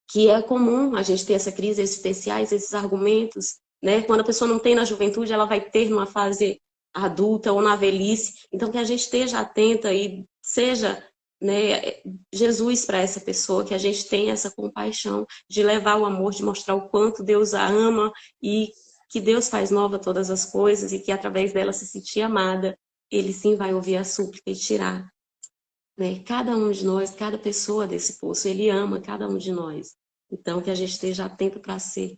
que é comum a gente ter essa crise existenciais, esses argumentos, né? Quando a pessoa não tem na juventude, ela vai ter numa fase adulta ou na velhice. Então, que a gente esteja atenta e seja, né, Jesus para essa pessoa, que a gente tenha essa compaixão de levar o amor, de mostrar o quanto Deus a ama e que Deus faz nova todas as coisas e que através dela se sentir amada, Ele sim vai ouvir a súplica e tirar, né, cada um de nós, cada pessoa desse poço. Ele ama cada um de nós. Então, que a gente esteja atento para ser,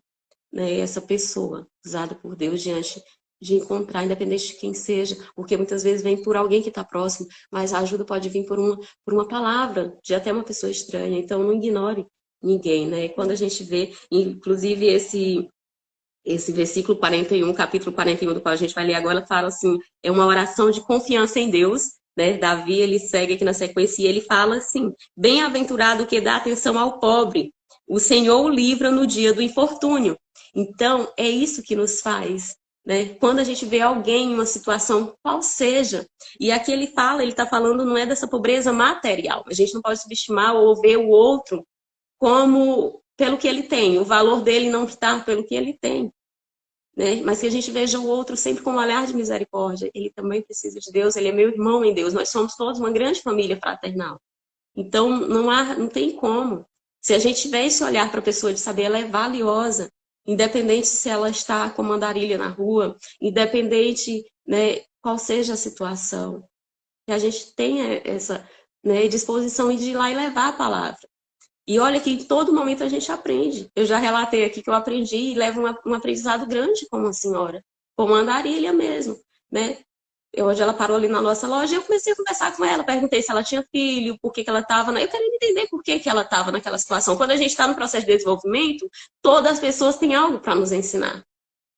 né, essa pessoa usada por Deus diante de encontrar, independente de quem seja, porque muitas vezes vem por alguém que está próximo, mas a ajuda pode vir por uma palavra de até uma pessoa estranha. Então, não ignore ninguém, né? Quando a gente vê, inclusive esse versículo 41, capítulo 41, do qual a gente vai ler agora, fala assim, é uma oração de confiança em Deus, né? Davi, ele segue aqui na sequência e ele fala assim, bem-aventurado que dá atenção ao pobre, o Senhor o livra no dia do infortúnio. Então, é isso que nos faz, né? Quando a gente vê alguém em uma situação, qual seja, e aqui ele fala, ele está falando, não é dessa pobreza material, a gente não pode subestimar ou ver o outro como pelo que ele tem, o valor dele não está pelo que ele tem, né? Mas que a gente veja o outro sempre com um olhar de misericórdia. Ele também precisa de Deus, ele é meu irmão em Deus. Nós somos todos uma grande família fraternal. Então não tem como. Se a gente tiver esse olhar para a pessoa de saber, ela é valiosa, independente se ela está com uma andarilha na rua, independente, né, qual seja a situação. Que a gente tenha essa, né, disposição de ir lá e levar a palavra. E olha que em todo momento a gente aprende. Eu já relatei aqui que eu aprendi e levo um aprendizado grande como a senhora, como a andarilha mesmo, né? Hoje ela parou ali na nossa loja e eu comecei a conversar com ela, perguntei se ela tinha filho, por que que ela estava, eu quero entender por que que ela estava naquela situação. Quando a gente está no processo de desenvolvimento, todas as pessoas têm algo para nos ensinar,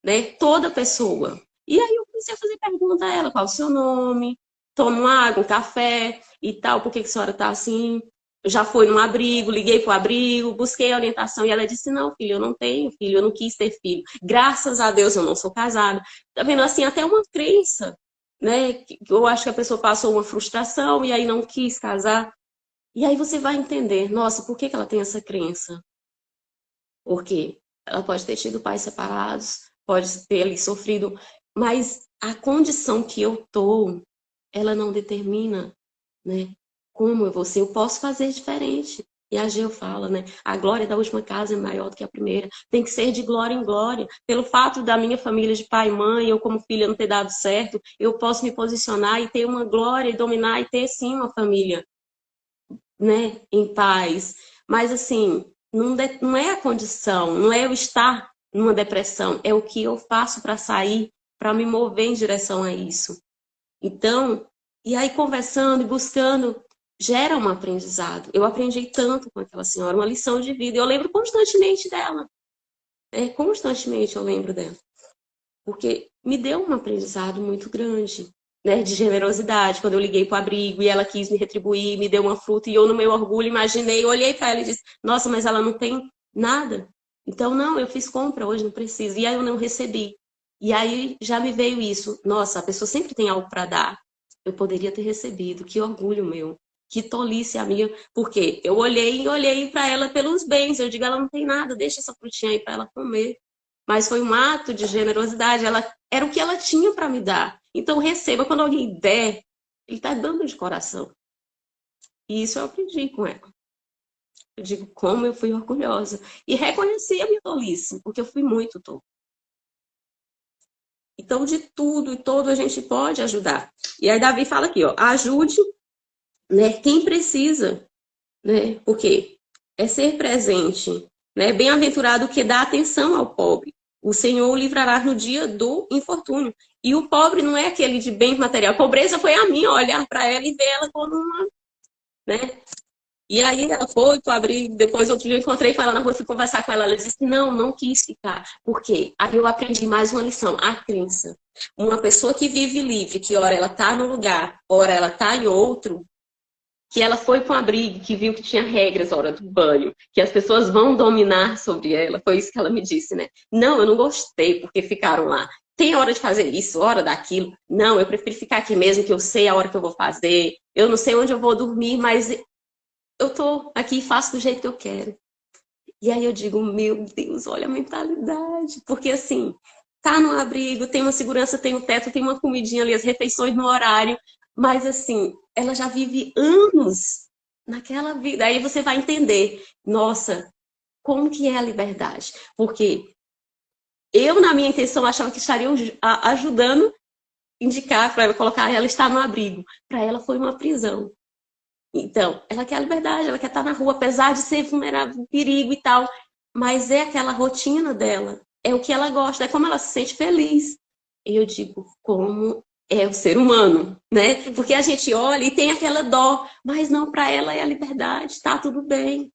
né? Toda pessoa. E aí eu comecei a fazer pergunta a ela, qual o seu nome? Toma uma água, um café e tal, por que que a senhora está assim? Já foi num abrigo, liguei para o abrigo, busquei orientação e ela disse, não, filho, eu não tenho filho, eu não quis ter filho. Graças a Deus eu não sou casada. Tá vendo assim, até uma crença, né? Eu acho que a pessoa passou uma frustração e aí não quis casar. E aí você vai entender, nossa, por que que ela tem essa crença? Porque ela pode ter tido pais separados, pode ter ali sofrido, mas a condição que eu tô, ela não determina, né, como eu vou ser. Eu posso fazer diferente, E a Geu fala, né? A glória da última casa é maior do que a primeira. Tem que ser de glória em glória. Pelo fato da minha família de pai e mãe, eu como filha não ter dado certo, eu posso me posicionar e ter uma glória e dominar e ter sim uma família, né? Em paz. Mas assim, não é a condição, não é eu estar numa depressão, é o que eu faço para sair, para me mover em direção a isso. Então, e aí conversando e buscando, gera um aprendizado. Eu aprendi tanto com aquela senhora, uma lição de vida. Eu lembro constantemente dela. Constantemente eu lembro dela. Porque me deu um aprendizado muito grande, né? De generosidade. Quando eu liguei para o abrigo e ela quis me retribuir, me deu uma fruta e eu, no meu orgulho, imaginei, olhei para ela e disse: Nossa, mas ela não tem nada. Então, não, eu fiz compra hoje, não preciso. E aí eu não recebi. E aí já me veio isso. Nossa, a pessoa sempre tem algo para dar. Eu poderia ter recebido. Que orgulho meu. Que tolice a minha. Porque eu olhei para ela pelos bens. Eu digo, ela não tem nada, deixa essa frutinha aí para ela comer. Mas foi um ato de generosidade. Ela era o que ela tinha para me dar. Então receba, quando alguém der, ele está dando de coração. E isso eu aprendi com ela. Eu digo como eu fui orgulhosa. E reconheci a minha tolice, porque eu fui muito tola. Então, de tudo e todo a gente pode ajudar. E aí Davi fala aqui, ó, ajude, né, quem precisa, né? Porque é ser presente, né? Bem-aventurado que dá atenção ao pobre. O Senhor o livrará no dia do infortúnio. E o pobre não é aquele de bem material. A pobreza foi a minha, olhar para ela e ver ela como uma, né? E aí ela foi para abrir, depois outro dia eu encontrei com ela na rua, fui conversar com ela, ela disse, não quis ficar. Por quê? Aí eu aprendi mais uma lição, a crença. Uma pessoa que vive livre, que ora ela está num lugar, ora ela está em outro, que ela foi para um abrigo, que viu que tinha regras na hora do banho, que as pessoas vão dominar sobre ela, foi isso que ela me disse, né? Não, eu não gostei porque ficaram lá. Tem hora de fazer isso, hora daquilo. Não, eu prefiro ficar aqui mesmo, que eu sei a hora que eu vou fazer. Eu não sei onde eu vou dormir, mas eu tô aqui e faço do jeito que eu quero. E aí eu digo, meu Deus, olha a mentalidade. Porque assim, tá no abrigo, tem uma segurança, tem um teto, tem uma comidinha ali, as refeições no horário. Mas assim, ela já vive anos naquela vida. Aí você vai entender, nossa, como que é a liberdade. Porque eu, na minha intenção, achava que estaria ajudando, indicar para ela, colocar ela estar no abrigo. Para ela foi uma prisão. Então, ela quer a liberdade, ela quer estar na rua, apesar de ser vulnerável, perigo e tal. Mas é aquela rotina dela, é o que ela gosta, é como ela se sente feliz. E eu digo, como é o ser humano, né? Porque a gente olha e tem aquela dó, mas não, para ela é a liberdade, tá tudo bem.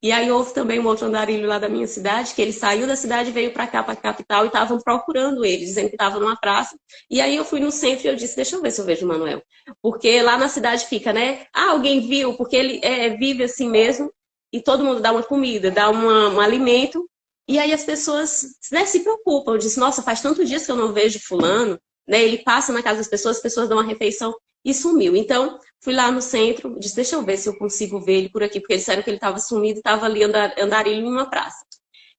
E aí houve também um outro andarilho lá da minha cidade, que ele saiu da cidade e veio para cá, para a capital, e estavam procurando ele, dizendo que estava numa praça. E aí eu fui no centro e eu disse, deixa eu ver se eu vejo o Manuel. Porque lá na cidade fica, né? Ah, alguém viu, porque ele vive assim mesmo, e todo mundo dá uma comida, dá um alimento, e aí as pessoas, né, se preocupam. Eu disse, nossa, faz tantos dias que eu não vejo fulano, né? Ele passa na casa das pessoas, as pessoas dão uma refeição e sumiu. Então, fui lá no centro, disse, deixa eu ver se eu consigo ver ele por aqui, porque eles disseram que ele estava sumido e estava ali andarilho em uma praça.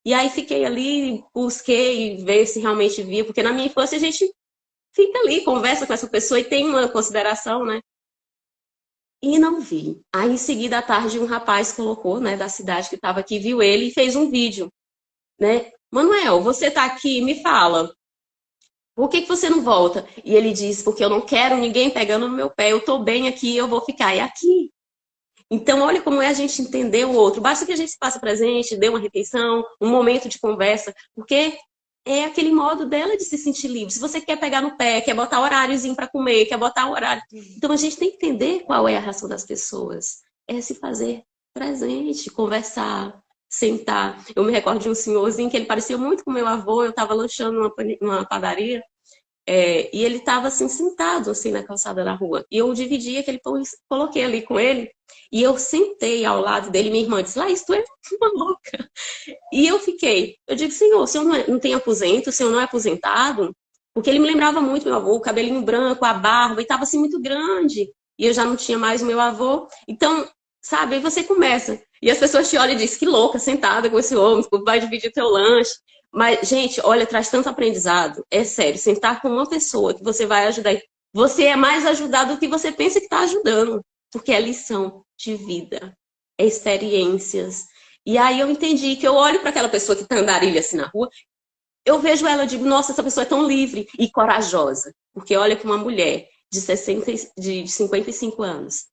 E aí fiquei ali, busquei ver se realmente via, porque na minha infância a gente fica ali, conversa com essa pessoa e tem uma consideração, né? E não vi. Aí em seguida à tarde um rapaz colocou, né, da cidade que estava aqui, viu ele e fez um vídeo, né? Manuel, você está aqui, me fala. Por que você não volta? E ele disse, porque eu não quero ninguém pegando no meu pé, eu tô bem aqui, eu vou ficar. É aqui. Então, olha como é a gente entender o outro. Basta que a gente se faça presente, dê uma refeição, um momento de conversa, porque é aquele modo dela de se sentir livre. Se você quer pegar no pé, quer botar horáriozinho para comer, quer botar horário. Então, a gente tem que entender qual é a reação das pessoas. É se fazer presente, conversar, sentar. Eu me recordo de um senhorzinho que ele parecia muito com meu avô, eu estava lanchando numa padaria, e ele estava assim, sentado assim, na calçada da rua. E eu dividi aquele pão, coloquei ali com ele, e eu sentei ao lado dele. Minha irmã disse, Laís, tu é uma louca. E eu digo, senhor, o senhor não tem aposento, o senhor não é aposentado? Porque ele me lembrava muito meu avô, o cabelinho branco, a barba, e estava assim muito grande. E eu já não tinha mais o meu avô. Então, sabe, aí você começa. E as pessoas te olham e dizem, que louca, sentada com esse homem, vai dividir teu lanche. Mas, gente, olha, traz tanto aprendizado. É sério, sentar com uma pessoa que você vai ajudar. Você é mais ajudado do que você pensa que está ajudando. Porque é lição de vida. é experiências. E aí eu entendi que eu olho para aquela pessoa que tá andarilha assim na rua, eu vejo ela e digo, nossa, essa pessoa é tão livre e corajosa. Porque olha que uma mulher de 60, de 55 anos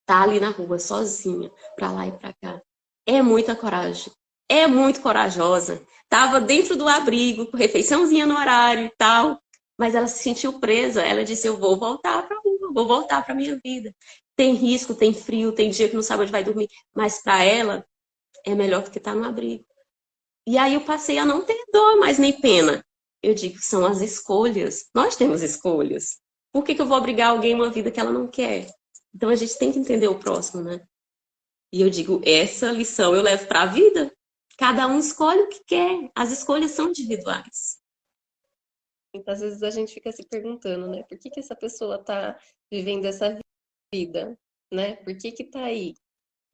tá ali na rua sozinha, para lá e para cá. É muita coragem. É muito corajosa. Tava dentro do abrigo, com refeiçãozinha no horário e tal, mas ela se sentiu presa. Ela disse: eu vou voltar para a rua, vou voltar para minha vida. Tem risco, tem frio, tem dia que não sabe onde vai dormir, mas para ela é melhor do que estar no abrigo. E aí eu passei a não ter dor, mas nem pena. Eu digo, são as escolhas. Nós temos escolhas. Por que que eu vou obrigar alguém a uma vida que ela não quer? Então a gente tem que entender o próximo, né? E eu digo, essa lição eu levo para a vida. Cada um escolhe o que quer. As escolhas são individuais. Muitas vezes a gente fica se perguntando, né? Por que que essa pessoa tá vivendo essa vida, né? Por que que tá aí?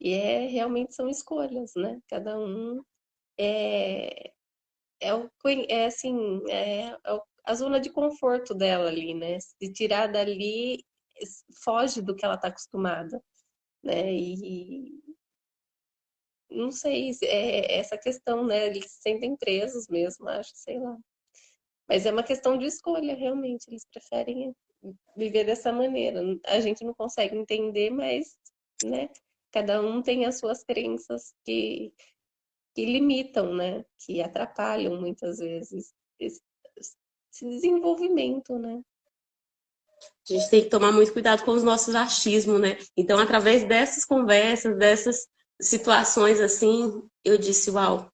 E realmente são escolhas, né? Cada um é, assim, a zona de conforto dela ali, né? Se tirar dali, foge do que ela tá acostumada, né? E não sei, essa questão, né? Eles se sentem presos mesmo, acho, sei lá. Mas é uma questão de escolha, realmente. Eles preferem viver dessa maneira. A gente não consegue entender, mas, né? Cada um tem as suas crenças que limitam, né? Que atrapalham muitas vezes esse desenvolvimento, né? A gente tem que tomar muito cuidado com os nossos achismos, né? Então, através dessas conversas, dessas situações assim, eu disse, uau,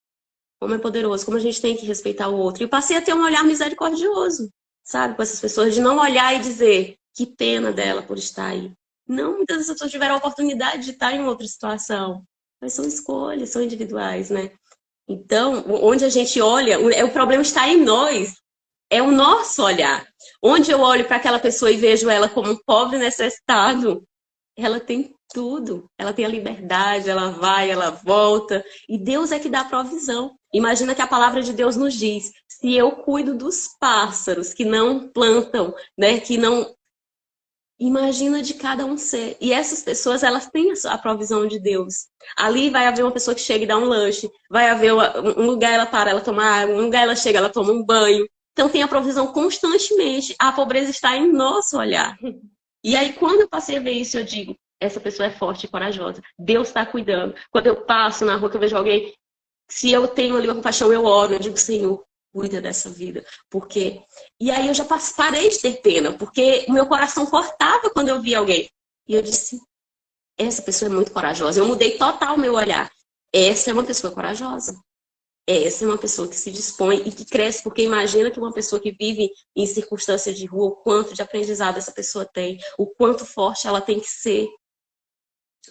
como é poderoso, como a gente tem que respeitar o outro. E passei a ter um olhar misericordioso, sabe? Com essas pessoas, de não olhar e dizer que pena dela por estar aí. Não, muitas vezes as pessoas tiveram a oportunidade de estar em outra situação. Mas são escolhas, são individuais, né? Então, onde a gente olha, o problema está em nós. É o nosso olhar. Onde eu olho para aquela pessoa e vejo ela como um pobre necessitado, ela tem tudo. Ela tem a liberdade, ela vai, ela volta. E Deus é que dá a provisão. Imagina que a palavra de Deus nos diz: se eu cuido dos pássaros que não plantam, né, que não. Imagina de cada um ser. E essas pessoas, elas têm a provisão de Deus. Ali vai haver uma pessoa que chega e dá um lanche, vai haver um lugar ela para, ela toma água, um lugar ela chega, ela toma um banho. Então tem a provisão constantemente. A pobreza está em nosso olhar. E aí, quando eu passei a ver isso, eu digo, essa pessoa é forte e corajosa. Deus está cuidando. Quando eu passo na rua, que eu vejo alguém, se eu tenho ali uma compaixão, eu oro, eu digo, Senhor, cuida dessa vida. Porque... E aí eu já parei de ter pena, porque o meu coração cortava quando eu via alguém. E eu disse, essa pessoa é muito corajosa. Eu mudei total o meu olhar. Essa é uma pessoa corajosa. Essa é uma pessoa que se dispõe e que cresce, porque imagina que uma pessoa que vive em circunstâncias de rua, o quanto de aprendizado essa pessoa tem, o quanto forte ela tem que ser,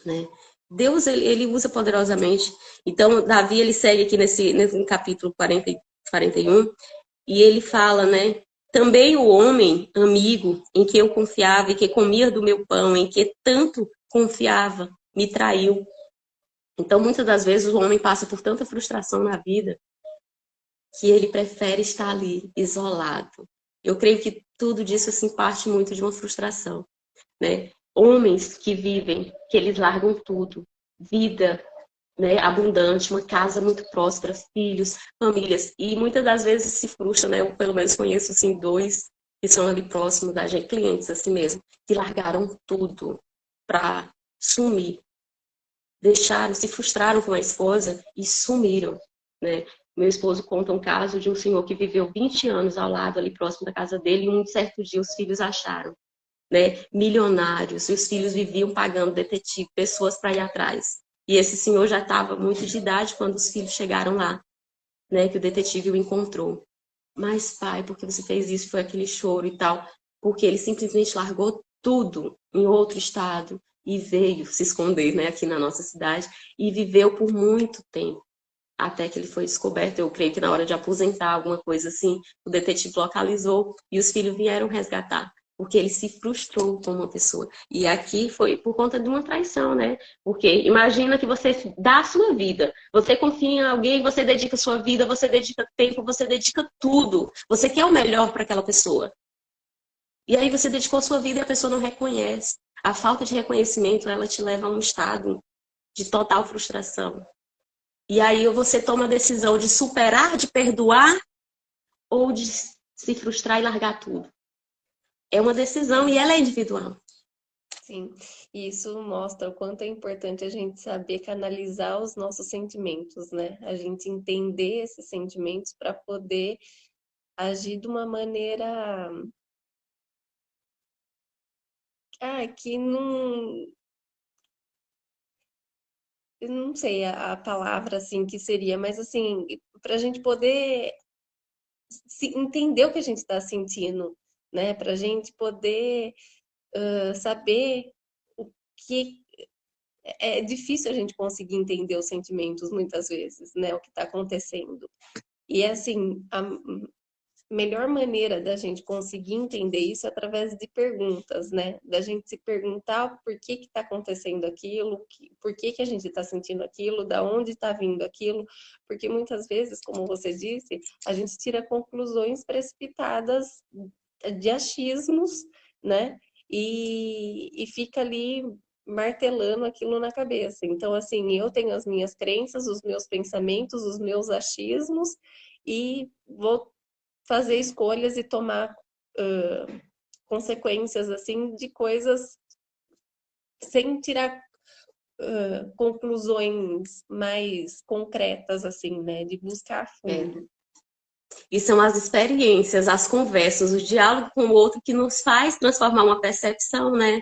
né? Deus, ele usa poderosamente. Então, Davi, ele segue aqui nesse capítulo 41, e ele fala, né? Também o homem amigo em que eu confiava e que comia do meu pão, em que tanto confiava, me traiu. Então, muitas das vezes, o homem passa por tanta frustração na vida que ele prefere estar ali, isolado. Eu creio que tudo disso, assim, parte muito de uma frustração, né? Homens que vivem, que eles largam tudo, vida, né, abundante, uma casa muito próspera, filhos, famílias, e muitas das vezes se frustram, né? Eu pelo menos conheço, assim, dois que são ali próximos da gente, clientes assim mesmo, que largaram tudo para sumir. Deixaram, se frustraram com a esposa e sumiram, né? Meu esposo conta um caso de um senhor que viveu 20 anos ao lado, ali próximo da casa dele, e um certo dia os filhos acharam, né? Milionários, e os filhos viviam pagando detetive, pessoas para ir atrás. E esse senhor já estava muito de idade quando os filhos chegaram lá, né? Que o detetive o encontrou. Mas, pai, por que você fez isso? Foi aquele choro e tal. Porque ele simplesmente largou tudo em outro estado e veio se esconder, né, aqui na nossa cidade e viveu por muito tempo, até que ele foi descoberto. Eu creio que na hora de aposentar, alguma coisa assim, o detetive localizou e os filhos vieram resgatar, porque ele se frustrou com uma pessoa. E aqui foi por conta de uma traição, né? Porque imagina que você dá a sua vida, você confia em alguém, você dedica a sua vida, você dedica tempo, você dedica tudo. Você quer o melhor para aquela pessoa. E aí você dedicou a sua vida e a pessoa não reconhece. A falta de reconhecimento, ela te leva a um estado de total frustração. E aí você toma a decisão de superar, de perdoar, ou de se frustrar e largar tudo. É uma decisão e ela é individual. Sim, e isso mostra o quanto é importante a gente saber canalizar os nossos sentimentos, né? A gente entender esses sentimentos para poder agir de uma maneira que não, eu não sei a palavra assim que seria, mas assim, para a gente poder entender o que a gente está sentindo, né? Para a gente poder saber o que é difícil a gente conseguir entender os sentimentos muitas vezes, né? O que está acontecendo. E assim, a melhor maneira da gente conseguir entender isso é através de perguntas, né? Da gente se perguntar por que está acontecendo aquilo, por que a gente está sentindo aquilo, da onde está vindo aquilo, porque muitas vezes, como você disse, a gente tira conclusões precipitadas de achismos, né? E fica ali martelando aquilo na cabeça. Então, assim, eu tenho as minhas crenças, os meus pensamentos, os meus achismos, e vou fazer escolhas e tomar consequências assim de coisas sem tirar conclusões mais concretas assim, né? De buscar a fundo. E são as experiências, as conversas, o diálogo com o outro que nos faz transformar uma percepção, né?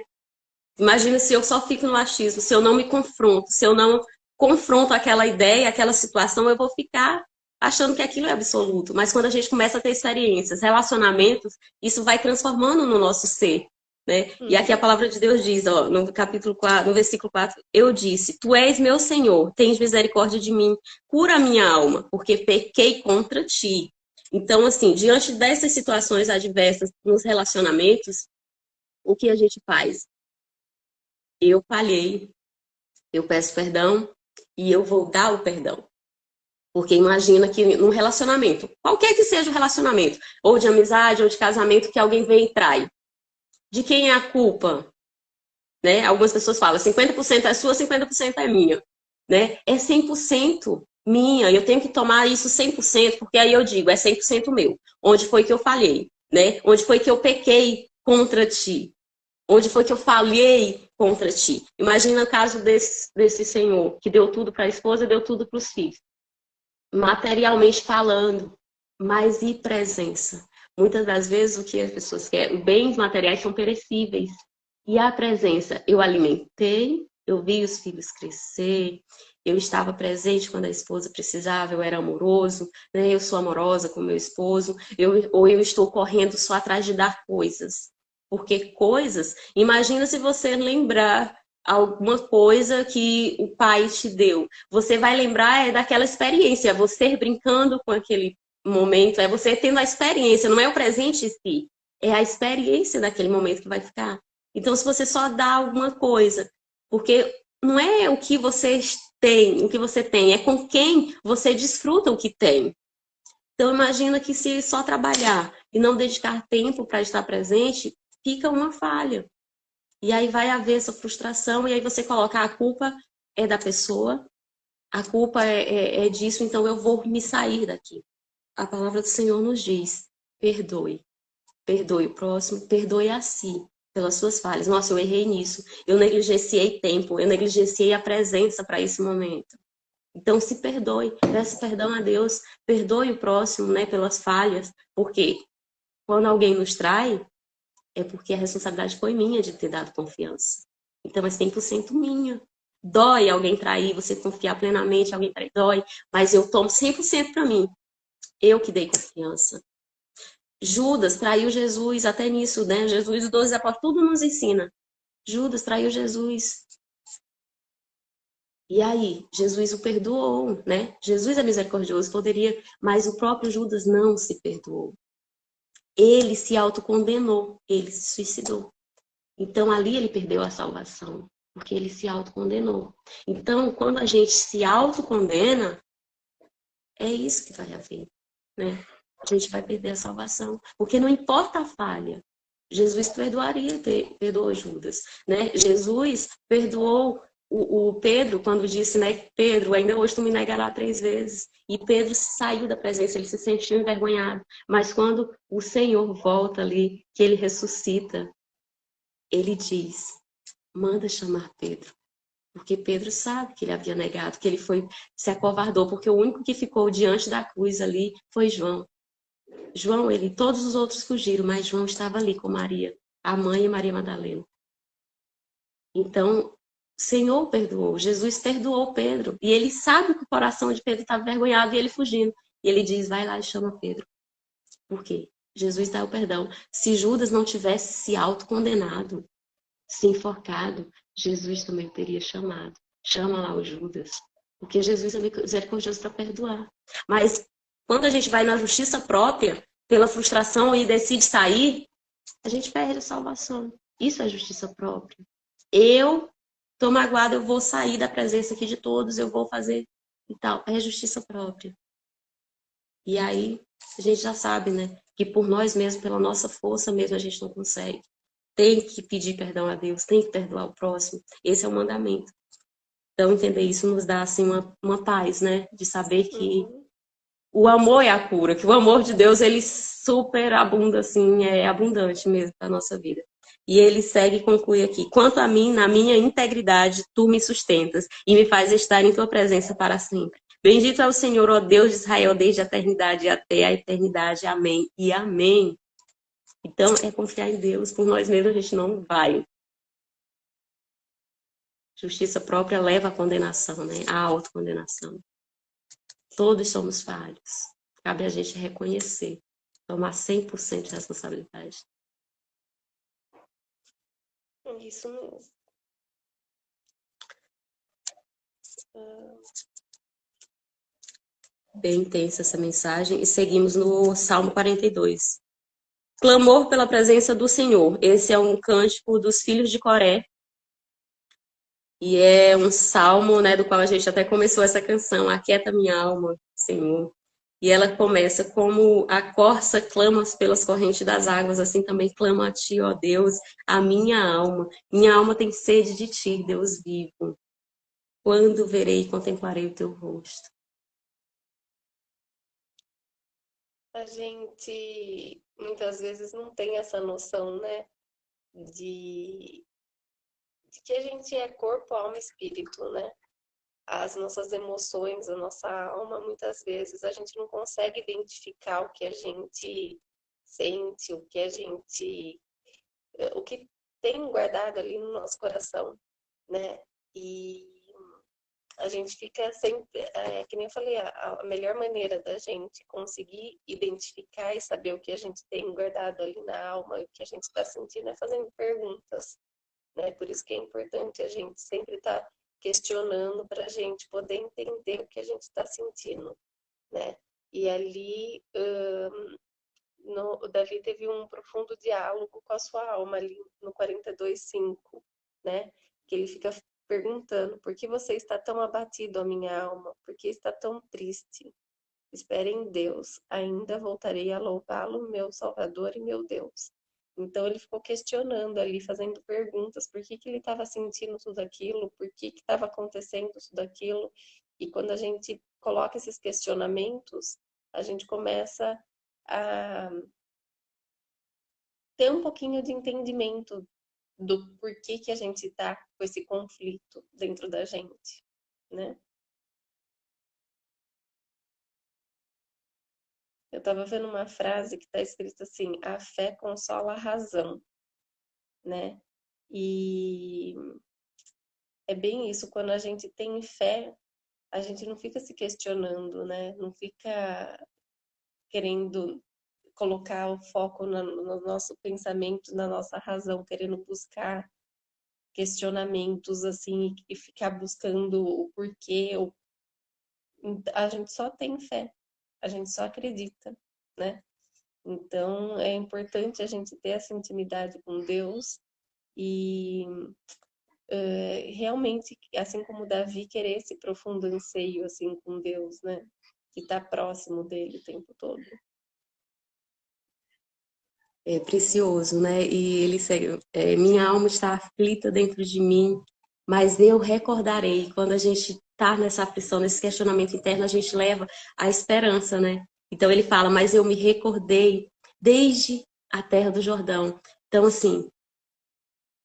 Imagina se eu só fico no achismo, se eu não me confronto, se eu não confronto aquela ideia, aquela situação, eu vou ficar achando que aquilo é absoluto. Mas quando a gente começa a ter experiências, relacionamentos, isso vai transformando no nosso ser, né? E aqui a palavra de Deus diz, ó, no capítulo 4, no versículo 4, eu disse, tu és meu Senhor, tens misericórdia de mim, cura a minha alma, porque pequei contra ti. Então, assim, diante dessas situações adversas nos relacionamentos, o que a gente faz? Eu falhei, eu peço perdão e eu vou dar o perdão. Porque imagina que num relacionamento, qualquer que seja o relacionamento, ou de amizade, ou de casamento, que alguém vem e trai. De quem é a culpa? Né? Algumas pessoas falam, 50% é sua, 50% é minha. Né? É 100% minha, eu tenho que tomar isso 100%, porque aí eu digo, é 100% meu. Onde foi que eu falhei? Né? Onde foi que eu pequei contra ti? Onde foi que eu falhei contra ti? Imagina o caso desse senhor, que deu tudo para a esposa, deu tudo para os filhos. Materialmente falando, mas e presença? Muitas das vezes o que as pessoas querem, bens materiais são perecíveis. E a presença, eu alimentei, eu vi os filhos crescer, eu estava presente quando a esposa precisava, eu era amoroso, né? Eu sou amorosa com meu esposo, ou eu estou correndo só atrás de dar coisas. Porque coisas, imagina se você lembrar alguma coisa que o pai te deu. Você vai lembrar daquela experiência, você brincando com aquele momento, é você tendo a experiência, não é o presente em si, é a experiência daquele momento que vai ficar. Então, se você só dá alguma coisa, porque não é o que você tem, é com quem você desfruta o que tem. Então, imagina que se só trabalhar e não dedicar tempo para estar presente, fica uma falha. E aí vai haver essa frustração, e aí você coloca a culpa é da pessoa, a culpa é disso, então eu vou me sair daqui. A palavra do Senhor nos diz, perdoe. Perdoe o próximo, perdoe a si pelas suas falhas. Nossa, eu errei nisso. Eu negligenciei tempo, eu negligenciei a presença para esse momento. Então se perdoe, peça perdão a Deus, perdoe o próximo, né, pelas falhas, porque quando alguém nos trai, é porque a responsabilidade foi minha de ter dado confiança. Então é 100% minha. Dói alguém trair, você confiar plenamente, alguém trair, dói, mas eu tomo 100% para mim. Eu que dei confiança. Judas traiu Jesus, até nisso, né? Jesus e os 12 apóstolos, tudo nos ensina. Judas traiu Jesus. E aí, Jesus o perdoou, né? Jesus é misericordioso, poderia, mas o próprio Judas não se perdoou. Ele se autocondenou, ele se suicidou. Então, ali ele perdeu a salvação, porque ele se autocondenou. Então, quando a gente se autocondena, é isso que vai haver, né? A gente vai perder a salvação, porque não importa a falha. Jesus perdoaria, perdoou Judas, né? Jesus perdoou o Pedro, quando disse, né, Pedro, ainda hoje tu me negará 3 vezes. E Pedro saiu da presença, ele se sentiu envergonhado. Mas quando o Senhor volta ali, que ele ressuscita, ele diz, manda chamar Pedro. Porque Pedro sabe que ele havia negado, que ele se acovardou, porque o único que ficou diante da cruz ali foi João. João, todos os outros fugiram, mas João estava ali com Maria, a mãe e Maria Madalena. Então, o Senhor perdoou, Jesus perdoou Pedro. E ele sabe que o coração de Pedro estava envergonhado e ele fugindo. E ele diz, vai lá e chama Pedro. Por quê? Jesus dá o perdão. Se Judas não tivesse se autocondenado, se enforcado, Jesus também o teria chamado. Chama lá o Judas. Porque Jesus é misericordioso para perdoar. Mas quando a gente vai na justiça própria, pela frustração e decide sair, a gente perde a salvação. Isso é justiça própria. Eu tô magoada, eu vou sair da presença aqui de todos, eu vou fazer e tal. É justiça própria. E aí, a gente já sabe, né? Que por nós mesmos, pela nossa força mesmo, a gente não consegue. Tem que pedir perdão a Deus, tem que perdoar o próximo. Esse é o mandamento. Então, entender isso nos dá, assim, uma paz, né? De saber que o amor é a cura, que o amor de Deus, ele superabunda, assim, é abundante mesmo para a nossa vida. E ele segue e conclui aqui, quanto a mim, na minha integridade, tu me sustentas e me faz estar em tua presença para sempre. Bendito é o Senhor, ó Deus de Israel, desde a eternidade até a eternidade. Amém e amém. Então, é confiar em Deus, por nós mesmos a gente não vai. Justiça própria leva à condenação, né? À autocondenação. Todos somos falhos. Cabe a gente reconhecer, tomar 100% de responsabilidade. Isso mesmo. Bem intensa essa mensagem. E seguimos no Salmo 42. Clamor pela presença do Senhor. Esse é um cântico dos filhos de Coré. E é um salmo, né, do qual a gente até começou essa canção, Aquieta minha alma, Senhor. E ela começa como a corça clama pelas correntes das águas, assim também clama a ti, ó Deus, a minha alma. Minha alma tem sede de ti, Deus vivo. Quando verei e contemplarei o teu rosto? A gente muitas vezes não tem essa noção, né? De que a gente é corpo, alma e espírito, né? As nossas emoções, a nossa alma, muitas vezes a gente não consegue identificar o que a gente sente, o que tem guardado ali no nosso coração, né? E a gente fica sempre, que nem eu falei, a melhor maneira da gente conseguir identificar e saber o que a gente tem guardado ali na alma, o que a gente está sentindo é fazendo perguntas, né? Por isso que é importante a gente sempre estar questionando para a gente poder entender o que a gente está sentindo, né? E ali o Davi teve um profundo diálogo com a sua alma ali no 42:5, né? Que ele fica perguntando: por que você está tão abatido, a minha alma? Por que está tão triste? Espere em Deus, ainda voltarei a louvá-lo, meu Salvador e meu Deus. Então ele ficou questionando ali, fazendo perguntas, por que ele estava sentindo tudo aquilo, por que estava acontecendo tudo aquilo. E quando a gente coloca esses questionamentos, a gente começa a ter um pouquinho de entendimento do porquê que a gente está com esse conflito dentro da gente, né? Eu estava vendo uma frase que está escrita assim: a fé consola a razão, né? E é bem isso, quando a gente tem fé, a gente não fica se questionando, né? Não fica querendo colocar o foco no nosso pensamento, na nossa razão, querendo buscar questionamentos assim e ficar buscando o porquê. A gente só tem fé, a gente só acredita, né? Então é importante a gente ter essa intimidade com Deus e realmente, assim como Davi, querer esse profundo anseio assim com Deus, né? E estar próximo dele o tempo todo. É precioso, né? E ele segue, minha alma está aflita dentro de mim, mas eu recordarei. Quando a gente está nessa aflição, nesse questionamento interno, a gente leva a esperança, né? Então ele fala, mas eu me recordei desde a terra do Jordão. Então, assim,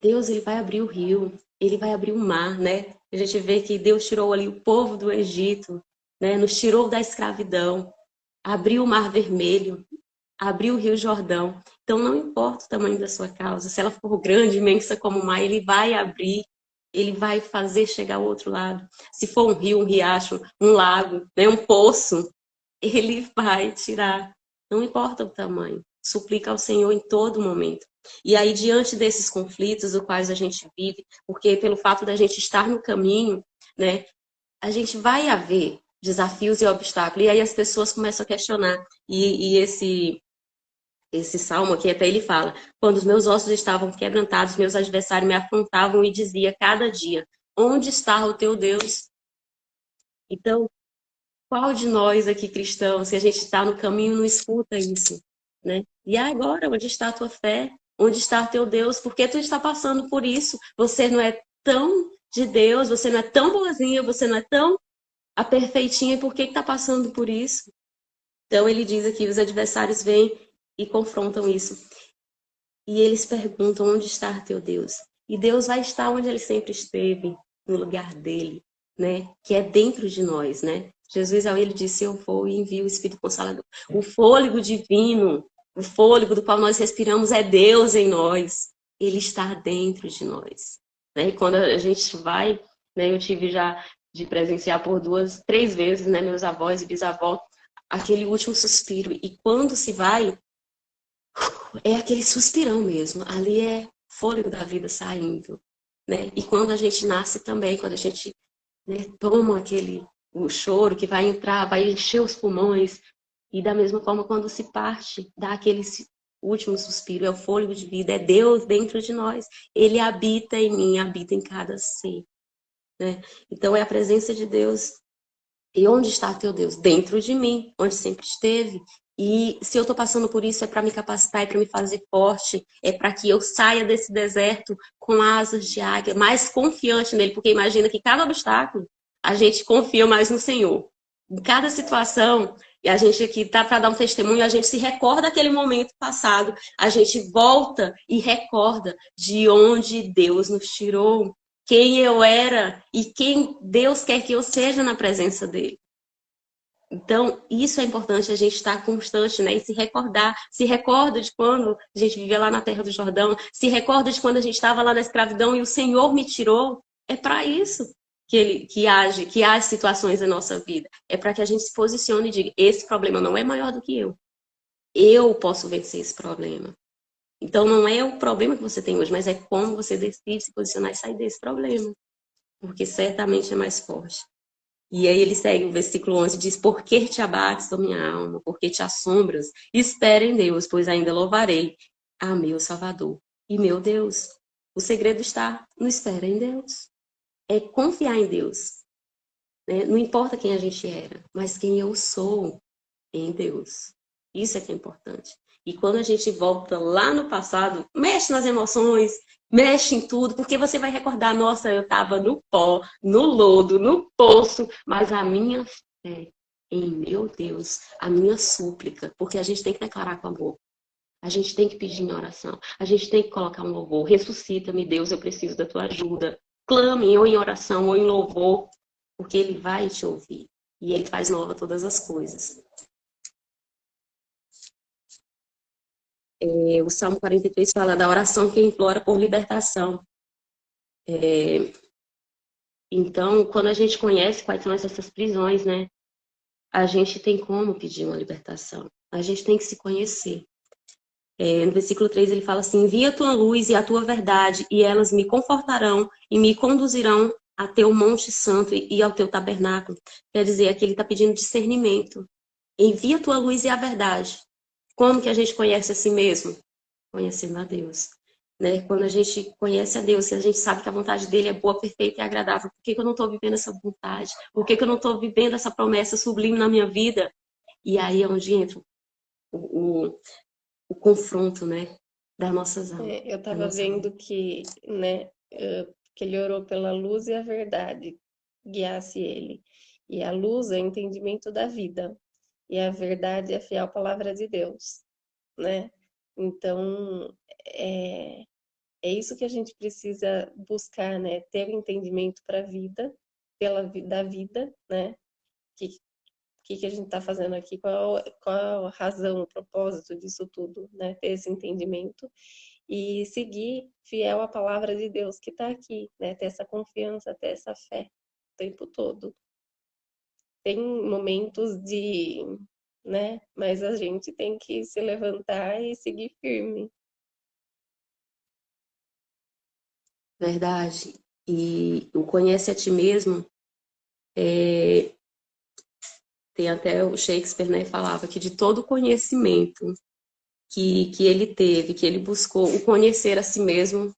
Deus, ele vai abrir o rio, ele vai abrir o mar, né? A gente vê que Deus tirou ali o povo do Egito, né? Nos tirou da escravidão, abriu o mar vermelho, abriu o rio Jordão. Então, não importa o tamanho da sua causa, se ela for grande, imensa como o mar, ele vai abrir, ele vai fazer chegar ao outro lado. Se for um rio, um riacho, um lago, né? Um poço, ele vai tirar. Não importa o tamanho. Suplica ao Senhor em todo momento. E aí, diante desses conflitos, os quais a gente vive, porque pelo fato da gente estar no caminho, né, a gente vai haver desafios e obstáculos. E aí as pessoas começam a questionar. E esse salmo aqui, até ele fala: quando os meus ossos estavam quebrantados, meus adversários me afrontavam e dizia cada dia: onde está o teu Deus? Então, qual de nós aqui cristãos, se a gente está no caminho, não escuta isso, né? E agora, onde está a tua fé? Onde está o teu Deus? Por que tu está passando por isso? Você não é tão de Deus, você não é tão boazinha, você não é tão a perfeitinha, por que está passando por isso? Então ele diz aqui, os adversários vêm e confrontam isso. E eles perguntam, onde está teu Deus? E Deus vai estar onde ele sempre esteve, no lugar dele, né? Que é dentro de nós, né? Jesus, ao ele disse, eu vou e envio o Espírito Consolador. O fôlego divino, o fôlego do qual nós respiramos é Deus em nós. Ele está dentro de nós. Né? E quando a gente vai, né, eu tive já de presenciar por 2, 3 vezes, né, meus avós e bisavós, aquele último suspiro. E quando se vai, é aquele suspirão mesmo. Ali é fôlego da vida saindo, né? E quando a gente nasce também, quando a gente, né, toma o choro que vai entrar, vai encher os pulmões, e da mesma forma quando se parte, dá aquele último suspiro, é o fôlego de vida, é Deus dentro de nós. Ele habita em mim, habita em cada ser, né? Então é a presença de Deus. E onde está teu Deus? Dentro de mim, onde sempre esteve. E se eu estou passando por isso, é para me capacitar, é para me fazer forte, é para que eu saia desse deserto com asas de águia, mais confiante nele, porque imagina que cada obstáculo a gente confia mais no Senhor. Em cada situação, e a gente aqui está para dar um testemunho, a gente se recorda daquele momento passado, a gente volta e recorda de onde Deus nos tirou, quem eu era e quem Deus quer que eu seja na presença dele. Então, isso é importante, a gente estar constante, né? E se recordar. Se recorda de quando a gente vivia lá na Terra do Jordão. Se recorda de quando a gente estava lá na escravidão e o Senhor me tirou. É para isso que age, que há situações na nossa vida. É para que a gente se posicione e diga, esse problema não é maior do que eu. Eu posso vencer esse problema. Então, não é o problema que você tem hoje, mas é como você decide se posicionar e sair desse problema. Porque certamente é mais forte. E aí ele segue o versículo 11, diz, por que te abates, ó minha alma? Por que te assombras? Espera em Deus, pois ainda louvarei a meu Salvador. E meu Deus, o segredo está no espera em Deus. É confiar em Deus. Né? Não importa quem a gente era, mas quem eu sou em Deus. Isso é que é importante. E quando a gente volta lá no passado, mexe nas emoções, mexe em tudo, porque você vai recordar, nossa, eu estava no pó, no lodo, no poço, mas a minha fé em meu Deus, a minha súplica, porque a gente tem que declarar com amor. A gente tem que pedir em oração. A gente tem que colocar um louvor. Ressuscita-me, Deus, eu preciso da tua ajuda. Clame ou em oração ou em louvor, porque ele vai te ouvir. E ele faz nova todas as coisas. O Salmo 43 fala da oração que implora por libertação. Então, quando a gente conhece quais são essas prisões, né? A gente tem como pedir uma libertação. A gente tem que se conhecer. No versículo 3 ele fala assim, envia a tua luz e a tua verdade, e elas me confortarão e me conduzirão a teu monte santo e ao teu tabernáculo. Quer dizer, aqui ele está pedindo discernimento. Envia a tua luz e a verdade. Como que a gente conhece a si mesmo? Conhecendo a Deus. Né? Quando a gente conhece a Deus, se a gente sabe que a vontade dele é boa, perfeita e agradável, por que eu não estou vivendo essa vontade? Por que eu não estou vivendo essa promessa sublime na minha vida? E aí é onde entra o confronto, né, das nossas almas. Eu estava vendo que, né, que ele orou pela luz e a verdade guiasse ele. E a luz é o entendimento da vida, e a verdade é a fiel palavra de Deus, né? Então, é isso que a gente precisa buscar, né? Ter o entendimento para a vida, da vida, né? Que a gente está fazendo aqui, qual a razão, o propósito disso tudo, né? Ter esse entendimento e seguir fiel à palavra de Deus que está aqui, né? Ter essa confiança, ter essa fé o tempo todo. Tem momentos né? Mas a gente tem que se levantar e seguir firme. Verdade. E o conhece a ti mesmo, tem até o Shakespeare, né, falava que de todo o conhecimento que ele teve, que ele buscou, o conhecer a si mesmo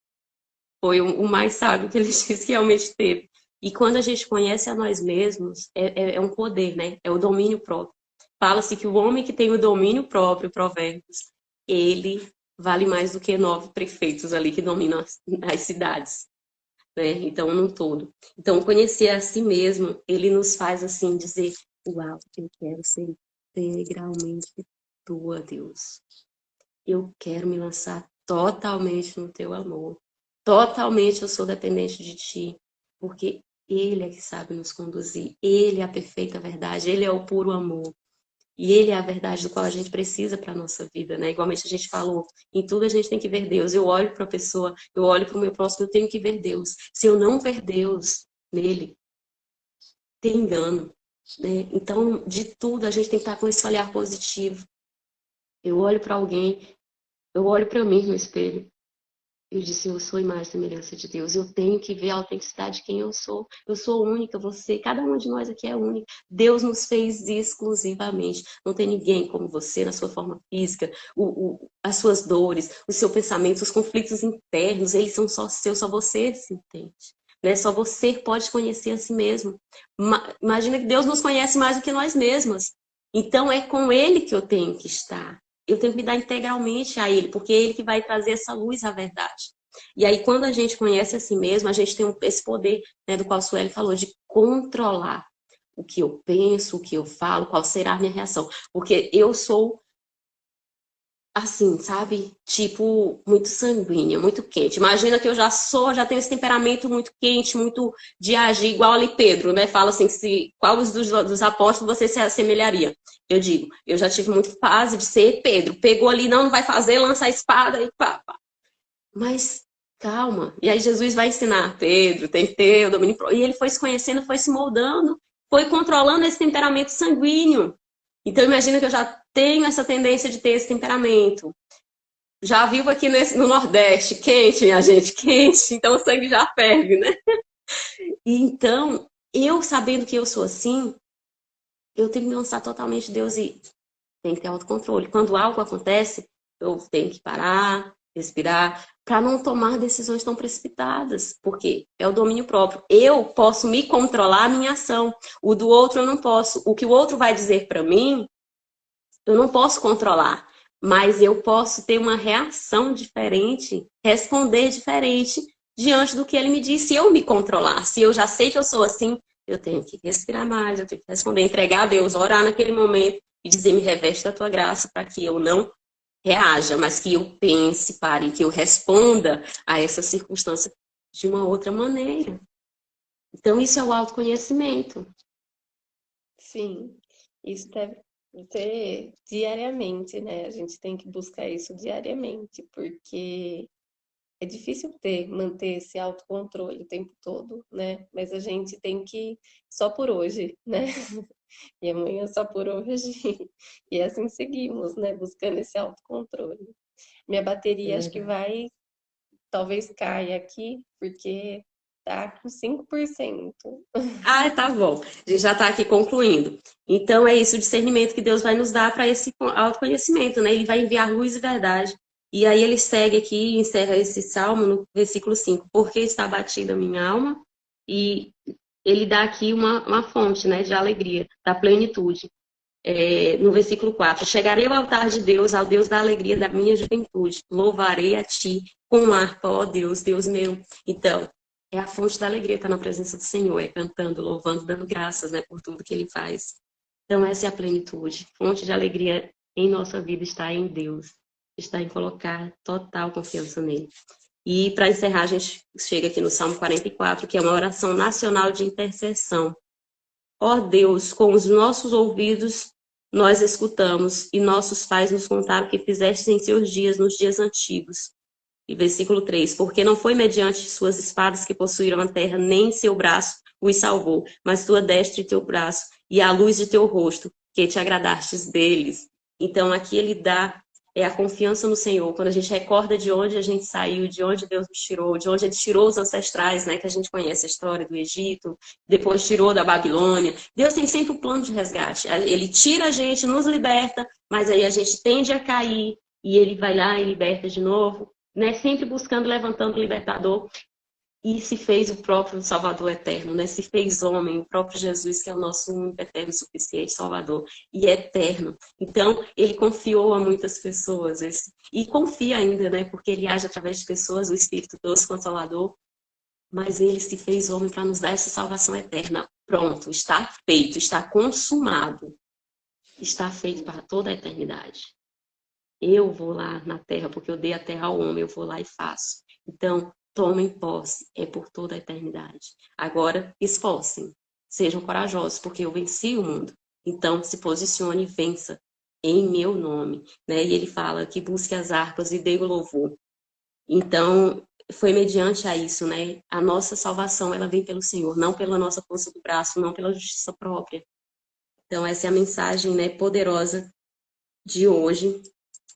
foi o mais sábio que ele disse que realmente teve. E quando a gente conhece a nós mesmos, é um poder, né? É o domínio próprio. Fala-se que o homem que tem o domínio próprio, Provérbios, ele vale mais do que 9 prefeitos ali que dominam as cidades, né? Então, num todo. Então, conhecer a si mesmo, ele nos faz, assim, dizer, uau, eu quero ser integralmente tua, Deus. Eu quero me lançar totalmente no teu amor. Totalmente eu sou dependente de ti, porque ele é que sabe nos conduzir. Ele é a perfeita verdade, ele é o puro amor. E ele é a verdade do qual a gente precisa para a nossa vida, né? Igualmente a gente falou, em tudo a gente tem que ver Deus. Eu olho para a pessoa, eu olho para o meu próximo, eu tenho que ver Deus. Se eu não ver Deus nele, tem engano, né? Então, de tudo a gente tem que estar com esse olhar positivo. Eu olho para alguém, eu olho para mim no espelho. Eu disse, eu sou a imagem e semelhança de Deus. Eu tenho que ver a autenticidade de quem eu sou. Eu sou única, você, cada um de nós aqui é único. Deus nos fez exclusivamente. Não tem ninguém como você na sua forma física, as suas dores, os seus pensamentos, os conflitos internos, eles são só seus, só você se entende. Né? Só você pode conhecer a si mesmo. Imagina que Deus nos conhece mais do que nós mesmas. Então é com Ele que eu tenho que estar. Eu tenho que me dar integralmente a ele, porque é ele que vai trazer essa luz à verdade. E aí, quando a gente conhece a si mesmo, a gente tem esse poder, né, do qual a Sueli falou, de controlar o que eu penso, o que eu falo, qual será a minha reação. Porque eu sou, assim, sabe? Tipo, muito sanguínea, muito quente. Imagina que eu já tenho esse temperamento muito quente, muito de agir, igual ali Pedro, né? Fala assim, qual dos apóstolos você se assemelharia? Eu digo, eu já tive muita fase de ser Pedro. Pegou ali, não vai fazer, lança a espada e pá, pá. Mas calma. E aí Jesus vai ensinar, Pedro, tem que ter o domínio próprio. E ele foi se conhecendo, foi se moldando, foi controlando esse temperamento sanguíneo. Então imagina que eu já tenho essa tendência de ter esse temperamento. Já vivo aqui no Nordeste, quente, minha gente, quente. Então o sangue já ferve, né? E então, eu sabendo que eu sou assim, eu tenho que me lançar totalmente de Deus e tem que ter autocontrole. Quando algo acontece, eu tenho que parar, respirar, para não tomar decisões tão precipitadas, porque é o domínio próprio. Eu posso me controlar a minha ação, o do outro eu não posso. O que o outro vai dizer para mim, eu não posso controlar, mas eu posso ter uma reação diferente, responder diferente diante do que ele me disse. Se eu me controlar, se eu já sei que eu sou assim, eu tenho que respirar mais, eu tenho que responder, entregar a Deus, orar naquele momento e dizer, me reveste da tua graça para que eu não reaja, mas que eu pense, pare, que eu responda a essa circunstância de uma outra maneira. Então, isso é o autoconhecimento. Sim, isso deve ter diariamente, né? A gente tem que buscar isso diariamente, porque é difícil manter esse autocontrole o tempo todo, né? Mas a gente tem que só por hoje, né? E amanhã só por hoje. E assim seguimos, né? Buscando esse autocontrole. Minha bateria acho que talvez caia aqui, porque tá com 5%. Ah, tá bom. A gente já está aqui concluindo. Então, é isso, o discernimento que Deus vai nos dar para esse autoconhecimento, né? Ele vai enviar luz e verdade. E aí ele segue aqui e encerra esse salmo no versículo 5. Porque está abatida a minha alma? E ele dá aqui uma fonte, né, de alegria, da plenitude. No versículo 4. Chegarei ao altar de Deus, ao Deus da alegria da minha juventude. Louvarei a ti com harpa, ó Deus, Deus meu. Então, É a fonte da alegria estar na presença do Senhor, é cantando, louvando, dando graças, né, por tudo que Ele faz. Então, essa é a plenitude. Fonte de alegria em nossa vida está em Deus, está em colocar total confiança nele. E para encerrar, a gente chega aqui no Salmo 44, que é uma oração nacional de intercessão. Ó Deus, com os nossos ouvidos nós escutamos, e nossos pais nos contaram o que fizeste em seus dias, nos dias antigos. E versículo 3, porque não foi mediante suas espadas que possuíram a terra, nem seu braço os salvou, mas tua destra e teu braço, e a luz de teu rosto, que te agradastes deles. Então aqui ele dá a confiança no Senhor, quando a gente recorda de onde a gente saiu, de onde Deus nos tirou, de onde ele tirou os ancestrais, né, que a gente conhece a história do Egito, depois tirou da Babilônia. Deus tem sempre um plano de resgate. Ele tira a gente, nos liberta, mas aí a gente tende a cair, e ele vai lá e liberta de novo, né? Sempre buscando, levantando o libertador, e se fez o próprio Salvador eterno, né? Se fez homem, o próprio Jesus, que é o nosso único, eterno, suficiente Salvador, e é eterno. Então, ele confiou a muitas pessoas, e confia ainda, né? Porque ele age através de pessoas, o Espírito doce, Consolador, mas ele se fez homem para nos dar essa salvação eterna. Pronto, está feito, está consumado, está feito para toda a eternidade. Eu vou lá na terra, porque eu dei a terra ao homem, eu vou lá e faço. Então, tomem posse, é por toda a eternidade. Agora, esforcem, sejam corajosos, porque eu venci o mundo. Então, se posicione e vença em meu nome. Né? E ele fala que busque as harpas e dê o louvor. Então, foi mediante a isso, né? A nossa salvação, ela vem pelo Senhor, não pela nossa força do braço, não pela justiça própria. Então, essa é a mensagem, né, poderosa de hoje,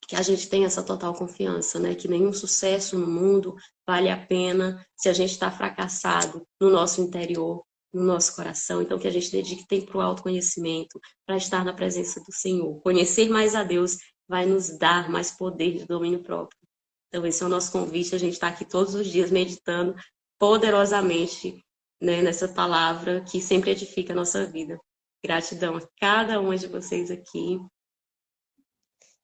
que a gente tenha essa total confiança, né? Que nenhum sucesso no mundo vale a pena se a gente está fracassado no nosso interior, no nosso coração. Então, que a gente dedique tempo para o autoconhecimento, para estar na presença do Senhor. Conhecer mais a Deus vai nos dar mais poder de domínio próprio. Então, esse é o nosso convite. A gente está aqui todos os dias meditando poderosamente, né, nessa palavra que sempre edifica a nossa vida. Gratidão a cada uma de vocês aqui.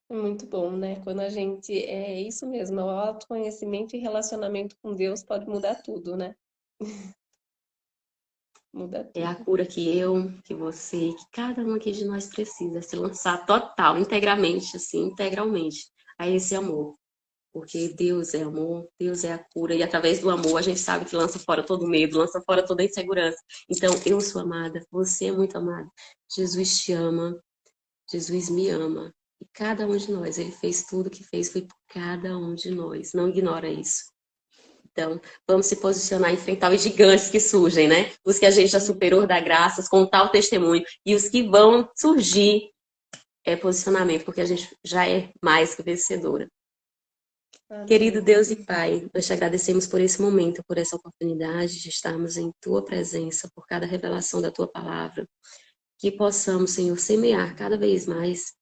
É muito bom, né? Quando a gente. É isso mesmo, o autoconhecimento e relacionamento com Deus pode mudar tudo, né? Muda É a tudo. cura que eu, que você, que cada um aqui de nós precisa se lançar total, integramente, assim, integralmente a esse amor. Porque Deus é amor, Deus é a cura, e através do amor a gente sabe que lança fora todo medo, lança fora toda insegurança. Então, eu sou amada, você é muito amado. Jesus te ama, Jesus me ama. E cada um de nós, ele fez tudo o que fez, foi por cada um de nós. Não ignora isso. Então, vamos se posicionar, enfrentar os gigantes que surgem, né? Os que a gente já superou, dar graças, contar o testemunho. E os que vão surgir é posicionamento, porque a gente já é mais que vencedora. Querido Amém. Deus e Pai, nós te agradecemos por esse momento, por essa oportunidade de estarmos em Tua presença, por cada revelação da Tua palavra. Que possamos, Senhor, semear cada vez mais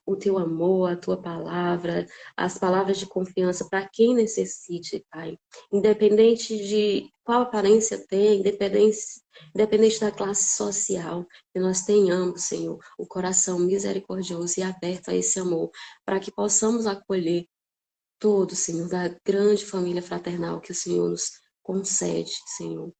o teu amor, a tua palavra, as palavras de confiança para quem necessite, Pai. Independente de qual aparência tem, independente da classe social, que nós tenhamos, Senhor, o coração misericordioso e aberto a esse amor, para que possamos acolher todos, Senhor, da grande família fraternal que o Senhor nos concede, Senhor.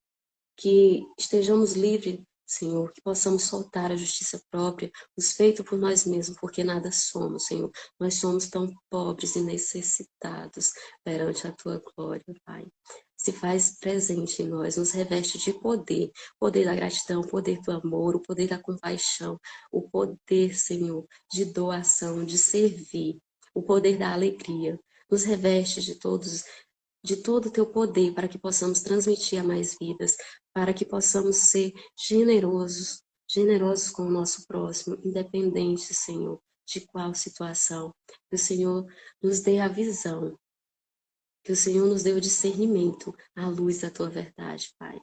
Que estejamos livres, Senhor, que possamos soltar a justiça própria, os feitos por nós mesmos, porque nada somos, Senhor. Nós somos tão pobres e necessitados perante a Tua glória, Pai. Se faz presente em nós, nos reveste de poder, poder da gratidão, poder do amor, o poder da compaixão, o poder, Senhor, de doação, de servir, o poder da alegria. Nos reveste de todo o teu poder, para que possamos transmitir a mais vidas, para que possamos ser generosos, generosos com o nosso próximo, independente, Senhor, de qual situação. Que o Senhor nos dê a visão, que o Senhor nos dê o discernimento, à luz da tua verdade, Pai.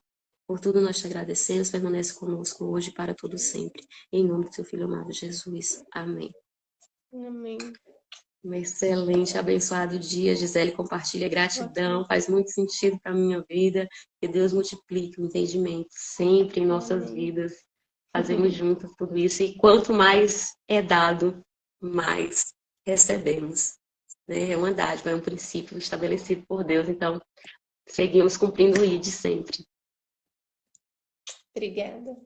Por tudo nós te agradecemos, permanece conosco hoje e para todo sempre. Em nome do teu Filho amado Jesus. Amém. Amém. Um excelente, abençoado dia, Gisele. Compartilha gratidão, faz muito sentido para a minha vida. Que Deus multiplique o entendimento sempre em nossas Amém. vidas. Fazemos juntos tudo isso. E quanto mais é dado, mais recebemos. Né? É uma dádiva, é um princípio estabelecido por Deus. Então, Seguimos cumprindo o ID sempre. Obrigada.